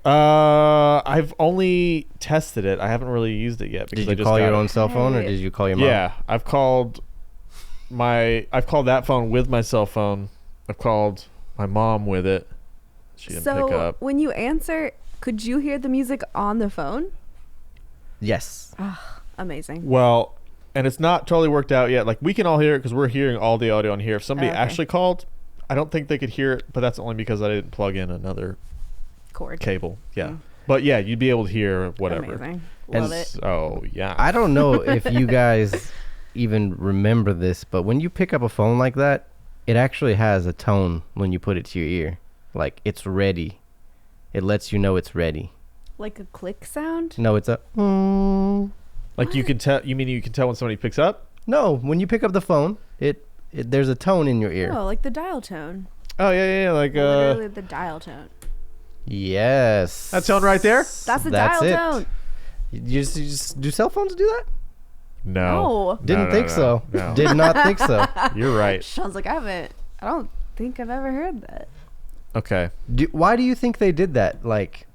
S1: I've only tested it. I haven't really used it yet because
S4: Did
S1: I
S4: you
S1: just
S4: call
S1: got
S4: your
S1: it.
S4: own cell phone, or
S3: Hey.
S4: did you call your mom?
S1: Yeah, I've called that phone with my cell phone. I've called my mom with it. She didn't
S3: So
S1: pick up.
S3: when you answer, could you hear the music on the phone?
S4: Yes.
S3: Amazing.
S1: Well, and it's not totally worked out yet. Like, we can all hear it because we're hearing all the audio on here. If somebody
S3: Okay.
S1: actually called, I don't think they could hear it, but that's only because I didn't plug in another
S3: Cord.
S1: cable. Yeah.
S3: Mm.
S1: But yeah, you'd be able to hear whatever.
S3: Amazing.
S4: And
S3: Love it.
S1: So yeah.
S4: I don't know if you guys even remember this, but when you pick up a phone like that, it actually has a tone when you put it to your ear. Like, it's ready. It lets you know it's ready.
S3: Like a click sound?
S4: No, it's a.
S1: Like, you can tell. You mean you can tell when somebody picks up?
S4: No, when you pick up the phone, it there's a tone in your ear.
S3: Oh, like the dial tone.
S1: Oh yeah. Like
S3: Literally the dial tone.
S4: Yes.
S1: that tone right there.
S3: That's the dial tone.
S4: You just do cell phones do that?
S1: No.
S4: Didn't think so.
S1: No.
S4: Did not think so.
S1: You're right.
S3: Sounds like I don't think I've ever heard that.
S1: Okay.
S4: Why do you think they did that? Like,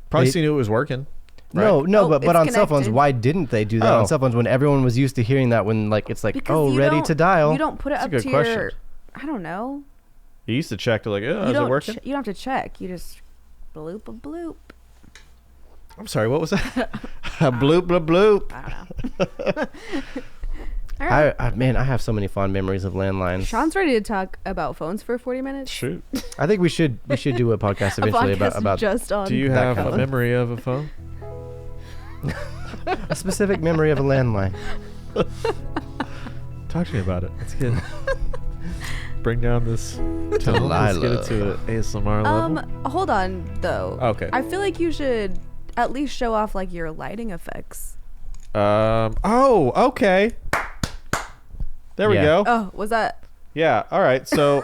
S1: Probably
S4: They-
S1: knew it was working.
S4: no,
S3: Oh,
S4: but
S3: it's
S4: on cell phones,
S3: connected.
S4: why didn't they do that
S1: Oh.
S4: on cell phones when everyone was used to hearing that when, like, it's like,
S3: Because
S4: oh,
S3: you
S4: ready
S3: don't-
S4: to dial?
S3: You don't put it
S1: That's a
S3: up
S1: good
S3: to
S1: question.
S3: your, I don't know.
S1: You used to check to like, oh,
S3: You
S1: is it
S3: don't
S1: working?
S3: you don't have to check. You just bloop a bloop.
S1: I'm sorry. What was that? Bloop bloop bloop.
S3: I don't know. All right.
S4: I have so many fond memories of landlines.
S3: Sean's ready to talk about phones for 40 minutes.
S1: Shoot.
S4: I think we should do a podcast eventually
S3: a podcast
S4: about
S3: just on
S1: Do you
S4: that
S1: have
S4: kind
S1: a
S4: of-
S1: memory of a phone?
S4: a specific memory of a landline.
S1: Talk to me about it. Let's get bring down this tone. Let's get
S4: Delilah.
S1: it to an ASMR level.
S3: Hold on though.
S1: Okay.
S3: I feel like you should at least show off like your lighting effects.
S1: Oh, okay. There we
S4: Yeah.
S1: go.
S3: Oh, was that
S1: Yeah. All right. So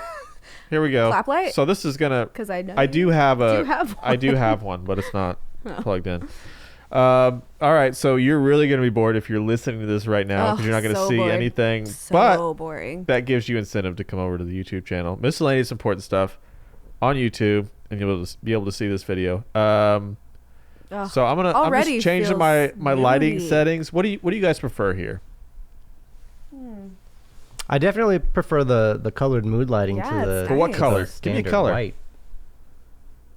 S1: here we go.
S3: Clap light?
S1: So this is gonna.
S3: because I know
S1: I do have a.
S3: Do you have
S1: I do
S3: one?
S1: have one, but it's not plugged in. All right. So you're really gonna be bored if you're listening to this right now because
S3: Oh,
S1: you're not gonna
S3: so
S1: see
S3: bored.
S1: anything.
S3: So
S1: but
S3: boring.
S1: that gives you incentive to come over to the YouTube channel, Miscellaneous Important Stuff, on YouTube, and you'll be able to see this video.
S3: Ugh.
S1: So I'm
S3: Already
S1: just changing
S3: feels
S1: my lighting
S3: moody.
S1: settings. What do you guys prefer here?
S4: I definitely prefer the colored mood lighting
S3: Yeah,
S4: to the.
S3: it's
S1: For what
S3: nice.
S1: color?
S4: the
S1: Give me a
S4: standard
S1: color.
S4: White.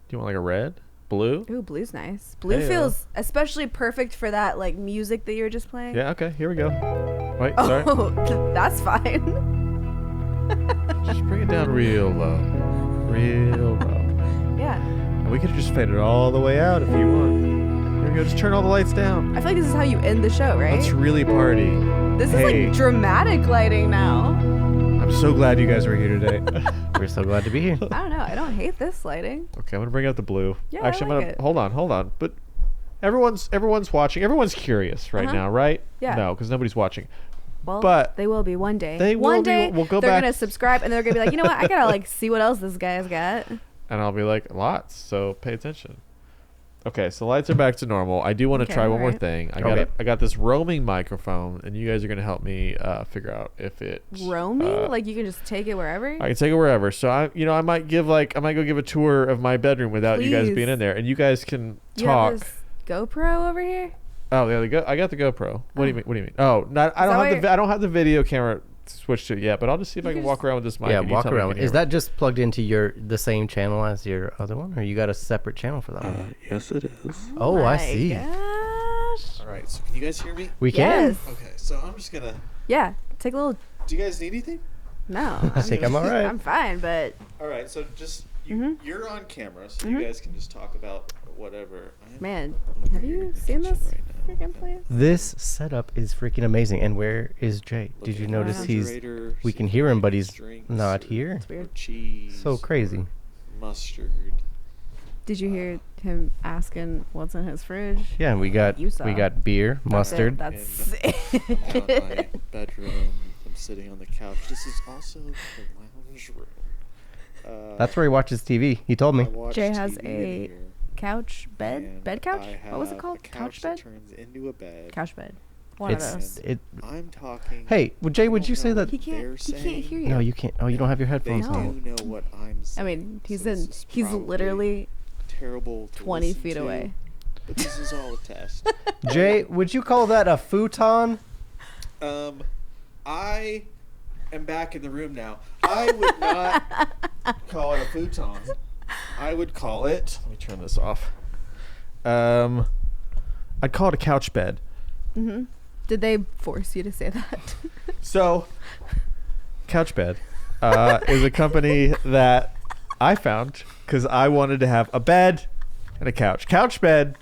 S1: Do you want like a red, blue?
S3: Ooh, blue's nice. Blue
S1: Hey,
S3: feels especially perfect for that like music that you were just playing.
S1: Yeah. Okay. Here we go. Wait. Sorry.
S3: Oh, that's fine.
S1: Just bring it down real low, real low.
S3: Yeah.
S1: And we could just fade it all the way out if you want. Here we go. Just turn all the lights down.
S3: I feel like this is how you end the show, right?
S1: Let's really party.
S3: This is
S1: Hey.
S3: like dramatic lighting now.
S1: I'm so glad you guys are here today.
S4: We're so glad to be here.
S3: I don't know. I don't hate this lighting.
S1: Okay, I'm gonna bring out the blue.
S3: Yeah,
S1: Actually,
S3: I
S1: I'm
S3: like
S1: gonna
S3: it.
S1: hold on. But everyone's watching. Everyone's curious right
S3: Uh-huh.
S1: now, right?
S3: Yeah.
S1: No, because nobody's watching.
S3: Well,
S1: But
S3: they will be one day.
S1: they will
S3: one
S1: be.
S3: day
S1: We'll go
S3: they're
S1: back.
S3: gonna subscribe and they're gonna be like, you know what? I gotta like see what else this guy's got.
S1: And I'll be like, lots. So pay attention. Okay, so lights are back to normal. I do want to
S3: Okay,
S1: try one more
S3: alright.
S1: thing.
S4: Okay.
S1: I got this roaming microphone, and you guys are gonna help me figure out if it
S3: Roaming? Like you can just take it wherever?
S1: I can take it wherever. So I might go give a tour of my bedroom without you guys
S3: Please.
S1: being in there, and you guys can
S3: You have
S1: talk.
S3: this GoPro over here?
S1: Oh yeah, I got the GoPro. What do you mean? What do you mean? Oh, not I
S3: Is
S1: don't
S3: that
S1: have
S3: why
S1: I don't have the video camera switched to it yet, but I'll just see if
S3: You
S1: I can
S3: can
S1: walk
S3: just-
S1: around with this mic.
S4: Yeah,
S1: and you
S4: walk
S1: tell me if you
S4: around.
S1: can
S4: Is
S1: hear me.
S4: that just plugged into the same channel as your other one, or you got a separate channel for that one?
S5: Yes, it is.
S4: Oh, I
S3: my
S4: see.
S3: Gosh.
S5: All right, so can you guys hear me?
S4: We can.
S3: Yes.
S5: Okay, so I'm just gonna.
S3: Yeah. Take a little.
S5: Do you guys need anything?
S3: No.
S4: I think I'm all right.
S3: I'm fine, but
S5: All right, so just you're on camera, so you guys can just talk about whatever. I am
S3: man,
S5: over
S3: have
S5: here
S3: you
S5: in the
S3: seen
S5: kitchen
S3: this?
S5: Right now.
S3: freaking place?
S4: This setup is freaking amazing. And where is Jay? Did you notice we can hear him, but he's not here?
S3: It's weird.
S6: Cheese.
S4: So crazy.
S6: Mustard.
S3: Did you hear him asking what's in his fridge?
S4: Yeah, we got
S3: You saw.
S4: beer,
S3: That's
S4: mustard.
S3: it. That's
S6: Down my bedroom. I'm sitting on the couch. This is also the lounge room.
S4: That's where he watches TV. He told me.
S6: I watch
S3: Jay has
S6: TV in
S3: a
S6: here,
S3: couch bed.
S6: and
S3: Bed couch?
S6: I
S3: What was it
S6: have
S3: called?
S6: a
S3: Couch
S6: that
S3: bed?
S6: turns into a bed.
S3: Couch bed. One
S4: It's
S3: of those.
S4: it.
S6: I'm talking.
S4: Hey, well, Jay, would
S6: I
S4: you
S6: don't
S4: say
S6: know
S4: that?
S3: He
S6: what
S3: can't.
S6: they're
S3: He can't
S6: saying.
S3: hear you.
S4: No, you can't. Oh, you don't have your
S6: They
S4: headphones
S3: No.
S4: on.
S6: do know what I'm saying.
S3: I mean, he's
S6: so this
S3: in.
S6: is
S3: He's
S6: probably
S3: literally
S6: terrible. To
S3: 20
S6: listen
S3: feet
S6: to,
S3: away.
S6: But this is all a test.
S4: Jay, would you call that a futon?
S6: I am back in the room now. I would not call it a futon. I would call it.
S1: Let me turn this off. I'd call it a couch bed.
S3: Mm-hmm. Did they force you to say that?
S1: So, couch bed is a company that I found because I wanted to have a bed and a couch. Couch bed,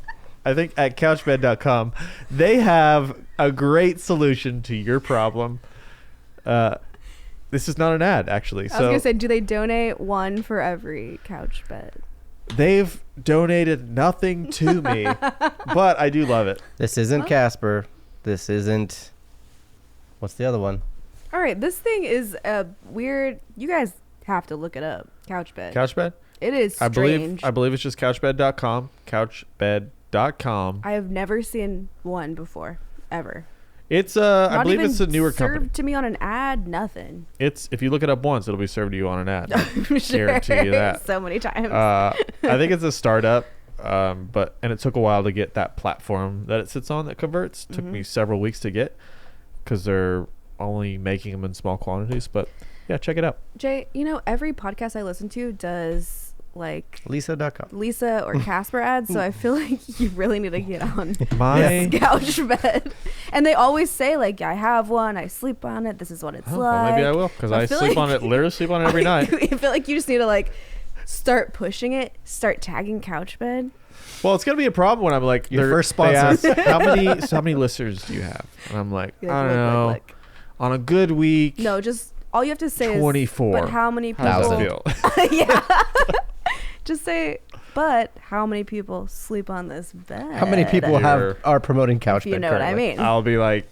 S1: I think at couchbed.com, they have a great solution to your problem. This is not an ad, actually.
S3: I was gonna say, do they donate one for every couch bed?
S1: They've donated nothing to me, but I do love it.
S4: This isn't Casper. This isn't. What's the other one?
S3: All right, this thing is a weird. You guys have to look it up. Couch bed.
S1: Couch bed?
S3: It is
S1: I
S3: strange.
S1: believe it's just couchbed.com. Couchbed.com.
S3: I have never seen one before, ever.
S1: It's
S3: Not
S1: I believe
S3: even
S1: it's a newer
S3: served
S1: company.
S3: to me on an ad. Nothing.
S1: It's if you look it up once, it'll be served to you on an ad.
S3: I'm sure.
S1: Guarantee you that.
S3: So many times.
S1: I think it's a startup, and it took a while to get that platform that it sits on that converts. Took me several weeks to get because they're only making them in small quantities. But yeah, check it out.
S3: Jay, every podcast I listen to does like
S4: Lisa.com.
S3: Lisa or Casper ads, so I feel like you really need to get on
S1: My
S3: couch bed. And they always say like, I have one, I sleep on it, this is what it's
S1: well,
S3: like.
S1: maybe I will because
S3: So I
S1: I
S3: feel
S1: sleep on
S3: like-
S1: it. Literally sleep on it every night.
S3: I feel like you just need to like start pushing it, start tagging couch bed.
S1: Well, it's gonna be a problem when I'm like,
S4: Your first
S1: they
S4: sponsor.
S1: ask, how many listeners do you have? And I'm like,
S3: You're
S1: I
S3: like,
S1: don't know.
S3: look.
S1: On a good week,
S3: No, just all you have to say
S1: 24.
S3: is, but how many people?
S1: how does it feel?
S3: Yeah. Just say, but how many people sleep on this bed?
S4: How many people are promoting couch
S3: You
S4: bed?
S3: know what I
S4: currently?
S3: mean?
S1: I'll be like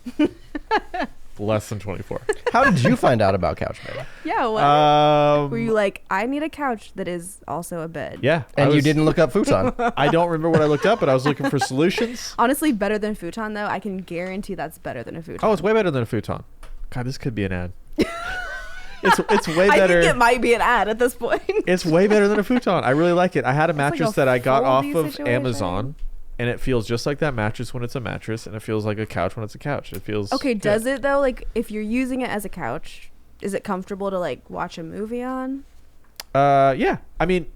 S1: less than 24.
S4: How did you find out about couch bed?
S3: Yeah. What? Were you like, I need a couch that is also a bed?
S1: Yeah.
S4: And you didn't look up futon.
S1: I don't remember what I looked up, but I was looking for solutions.
S3: Honestly, better than futon though. I can guarantee that's better than a futon.
S1: Oh, it's way better than a futon. God, this could be an ad. It's way
S3: I
S1: better.
S3: think it might be an ad at this point.
S1: It's way better than a futon. I really like it. I had a
S3: It's like
S1: mattress
S3: a
S1: that I got off
S3: foldy
S1: of
S3: situation.
S1: Amazon, and it feels just like that mattress when it's a mattress, and it feels like a couch when it's a couch. It feels
S3: Okay,
S1: good.
S3: does it though? Like, if you're using it as a couch, is it comfortable to like watch a movie on?
S1: Yeah. I mean,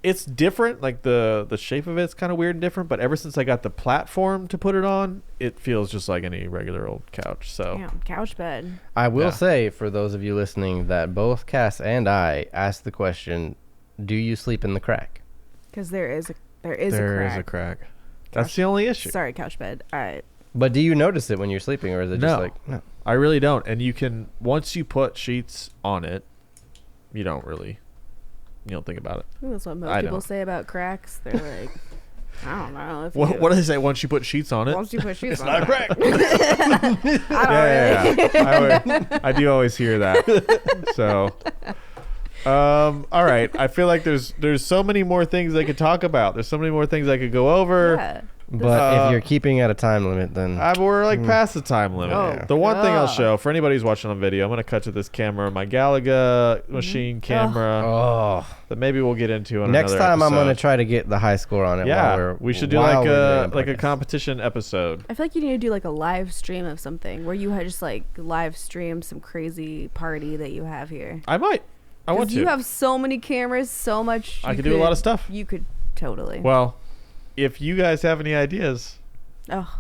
S1: it's different. Like the shape of it's kind of weird and different. But ever since I got the platform to put it on, it feels just like any regular old couch. So
S3: Damn, couch bed.
S4: I will
S1: Yeah.
S4: say, for those of you listening, that both Cass and I asked the question, do you sleep in the crack?
S3: Because there is a
S1: there
S3: crack.
S1: is a crack. That's the only issue.
S3: Sorry, couch bed. All right.
S4: But do you notice it when you're sleeping, or is it just
S1: No.
S4: like, no?
S1: I really don't. And you can once you put sheets on it, you don't think about it.
S3: I think that's what most
S1: I
S3: people
S1: don't.
S3: say about cracks. They're like, I don't know. If
S1: What do they say? Once you put sheets on it,
S3: Once you put sheets
S1: it's
S3: on
S1: not a
S3: it.
S1: crack.
S3: I don't really.
S1: I do always hear that. So, all right. I feel like there's so many more things I could talk about. There's so many more things I could go over.
S3: Yeah.
S4: But if you're keeping at a time limit, then
S1: We're like past the time limit.
S3: Oh,
S1: The one thing I'll
S3: God.
S1: show for anybody who's watching on video, I'm gonna cut to this camera, my Galaga machine camera
S4: oh,
S1: that maybe we'll get into in
S4: next
S1: another
S4: time I'm gonna
S1: episode.
S4: try to get the high score on it.
S1: Yeah, we should do
S4: while
S1: like
S4: we're doing
S1: a
S4: podcast.
S1: competition episode.
S3: I feel like you need to do like a live stream of something where you just like live stream some crazy party that you have here.
S1: I might. I want
S3: 'Cause
S1: to.
S3: you have so many cameras, so much.
S1: I
S3: you
S1: could do a lot of stuff.
S3: You could totally.
S1: Well, if you guys have any ideas,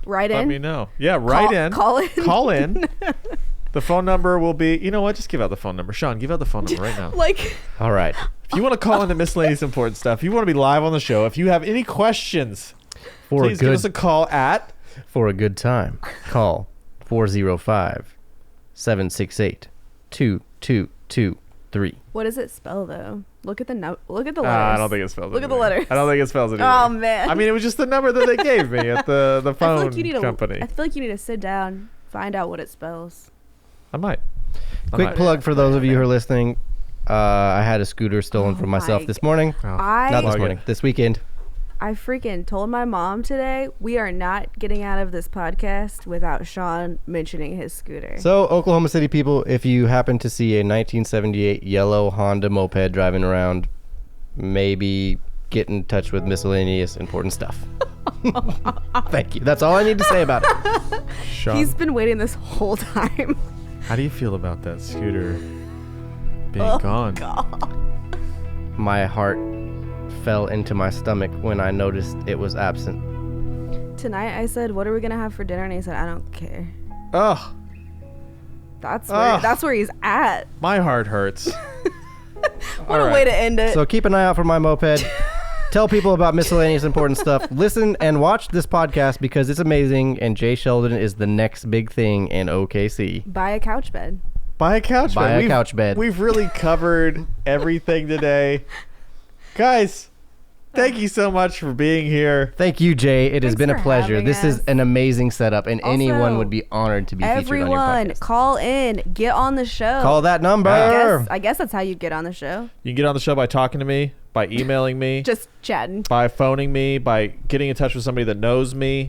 S3: Right
S1: let
S3: in.
S1: me know. Yeah, write in.
S3: Call in.
S1: Call in. The phone number will be. You know what? Just give out the phone number. Sean, give out the phone number right now.
S3: Like,
S4: All right.
S1: If you want to call in the miscellaneous important stuff, if you want to be live on the show, if you have any questions,
S4: For a
S1: please give
S4: good
S1: us a call at
S4: For a good time, call 405-768-2223.
S3: What does it spell though? Look at the look at the
S1: I
S3: letters.
S1: don't think it spells
S3: Look at the
S1: anything.
S3: letters.
S1: I don't think it spells anything.
S3: Oh man.
S1: I mean, it was just the number that they gave me at the
S3: I feel
S1: phone
S3: like you need
S1: company.
S3: I feel like you need to sit down, find out what it spells.
S1: I might.
S4: Quick plug for those of you who are listening. I had a scooter stolen
S3: Oh
S4: from myself
S3: my
S4: this morning. Not this
S1: Plug
S4: morning.
S1: it.
S4: This weekend.
S3: I freaking told my mom today we are not getting out of this podcast without Sean mentioning his scooter.
S4: So, Oklahoma City people, if you happen to see a 1978 yellow Honda moped driving around, maybe get in touch with Miscellaneous important stuff. Thank you. That's all I need to say about it.
S1: Sean,
S3: He's been waiting this whole time.
S1: how do you feel about that scooter being gone?
S4: My heart fell into my stomach when I noticed it was absent.
S3: Tonight I said, "What are we gonna have for dinner?" And he said, "I don't care."
S1: Ugh,
S3: That's
S1: Ugh.
S3: where he's at.
S1: my heart hurts.
S3: What a way to end it.
S4: So keep an eye out for my moped. Tell people about Miscellaneous important stuff. Listen and watch this podcast because it's amazing, and Jay Sheldon is the next big thing in OKC.
S3: Buy a couch bed.
S1: Buy a couch
S4: Buy
S1: bed.
S4: a couch bed.
S1: We've really covered everything today. Guys, thank you so much for being here.
S4: Thank you, Jay. It has
S3: Thanks
S4: been a
S3: for
S4: pleasure.
S3: having
S4: This is
S3: us.
S4: an amazing setup, and anyone
S3: Also,
S4: would be honored to be featured on your
S3: Everyone,
S4: podcast.
S3: call in. Get on the show.
S4: Call that number.
S3: I guess that's how you get on the show.
S1: You can get on the show by talking to me, by emailing me,
S3: Just chatting.
S1: by phoning me, by getting in touch with somebody that knows me.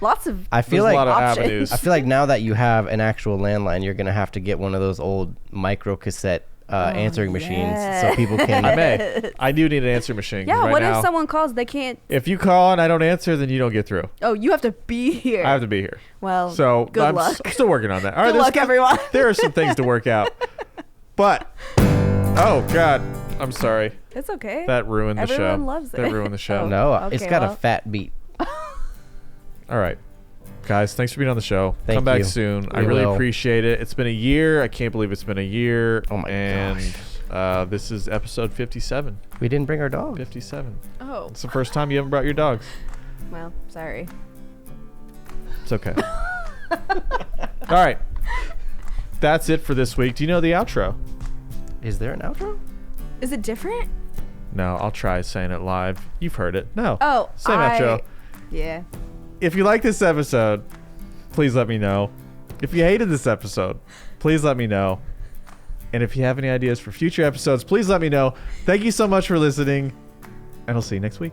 S3: Lots of
S4: I feel
S1: There's
S4: like
S1: a lot of
S3: options.
S1: avenues.
S4: I feel like now that you have an actual landline, you're gonna have to get one of those old micro cassette answering machines so people can.
S1: I may. I do need an answering machine. 'cause
S3: Yeah,
S1: right
S3: what
S1: now,
S3: if someone calls? They can't.
S1: if you call and I don't answer, then you don't get through.
S3: Oh, you have to be here.
S1: I have to be here.
S3: Well,
S1: So
S3: good
S1: I'm,
S3: luck.
S1: I'm still working on that. All right,
S3: Good
S1: there's
S3: luck, everyone.
S1: There are some things to work out. But, oh, God. I'm sorry.
S3: It's okay.
S1: That ruined the show.
S3: Everyone loves it.
S1: That ruined the show.
S3: Oh.
S4: No,
S3: Okay,
S4: it's got a
S3: well.
S4: fat beat.
S1: All right. Guys, thanks for being on the show.
S4: Thank
S1: Come back
S4: you.
S1: soon. I
S4: We
S1: really
S4: will.
S1: appreciate it. It's been a year. I can't believe it's been a year.
S4: Oh my
S1: and,
S4: gosh.
S1: This is episode 57.
S4: We didn't bring our dog.
S1: 57.
S3: Oh,
S1: It's the first time you haven't brought your dogs.
S3: well, sorry.
S1: It's okay. All right. That's it for this week. Do you know the outro?
S4: Is there an outro?
S3: Is it different?
S1: No, I'll try saying it live. You've heard it. No.
S3: Oh,
S1: Same outro.
S3: Yeah.
S1: If you like this episode, please let me know. If you hated this episode, please let me know. And if you have any ideas for future episodes, please let me know. Thank you so much for listening, and I'll see you next week.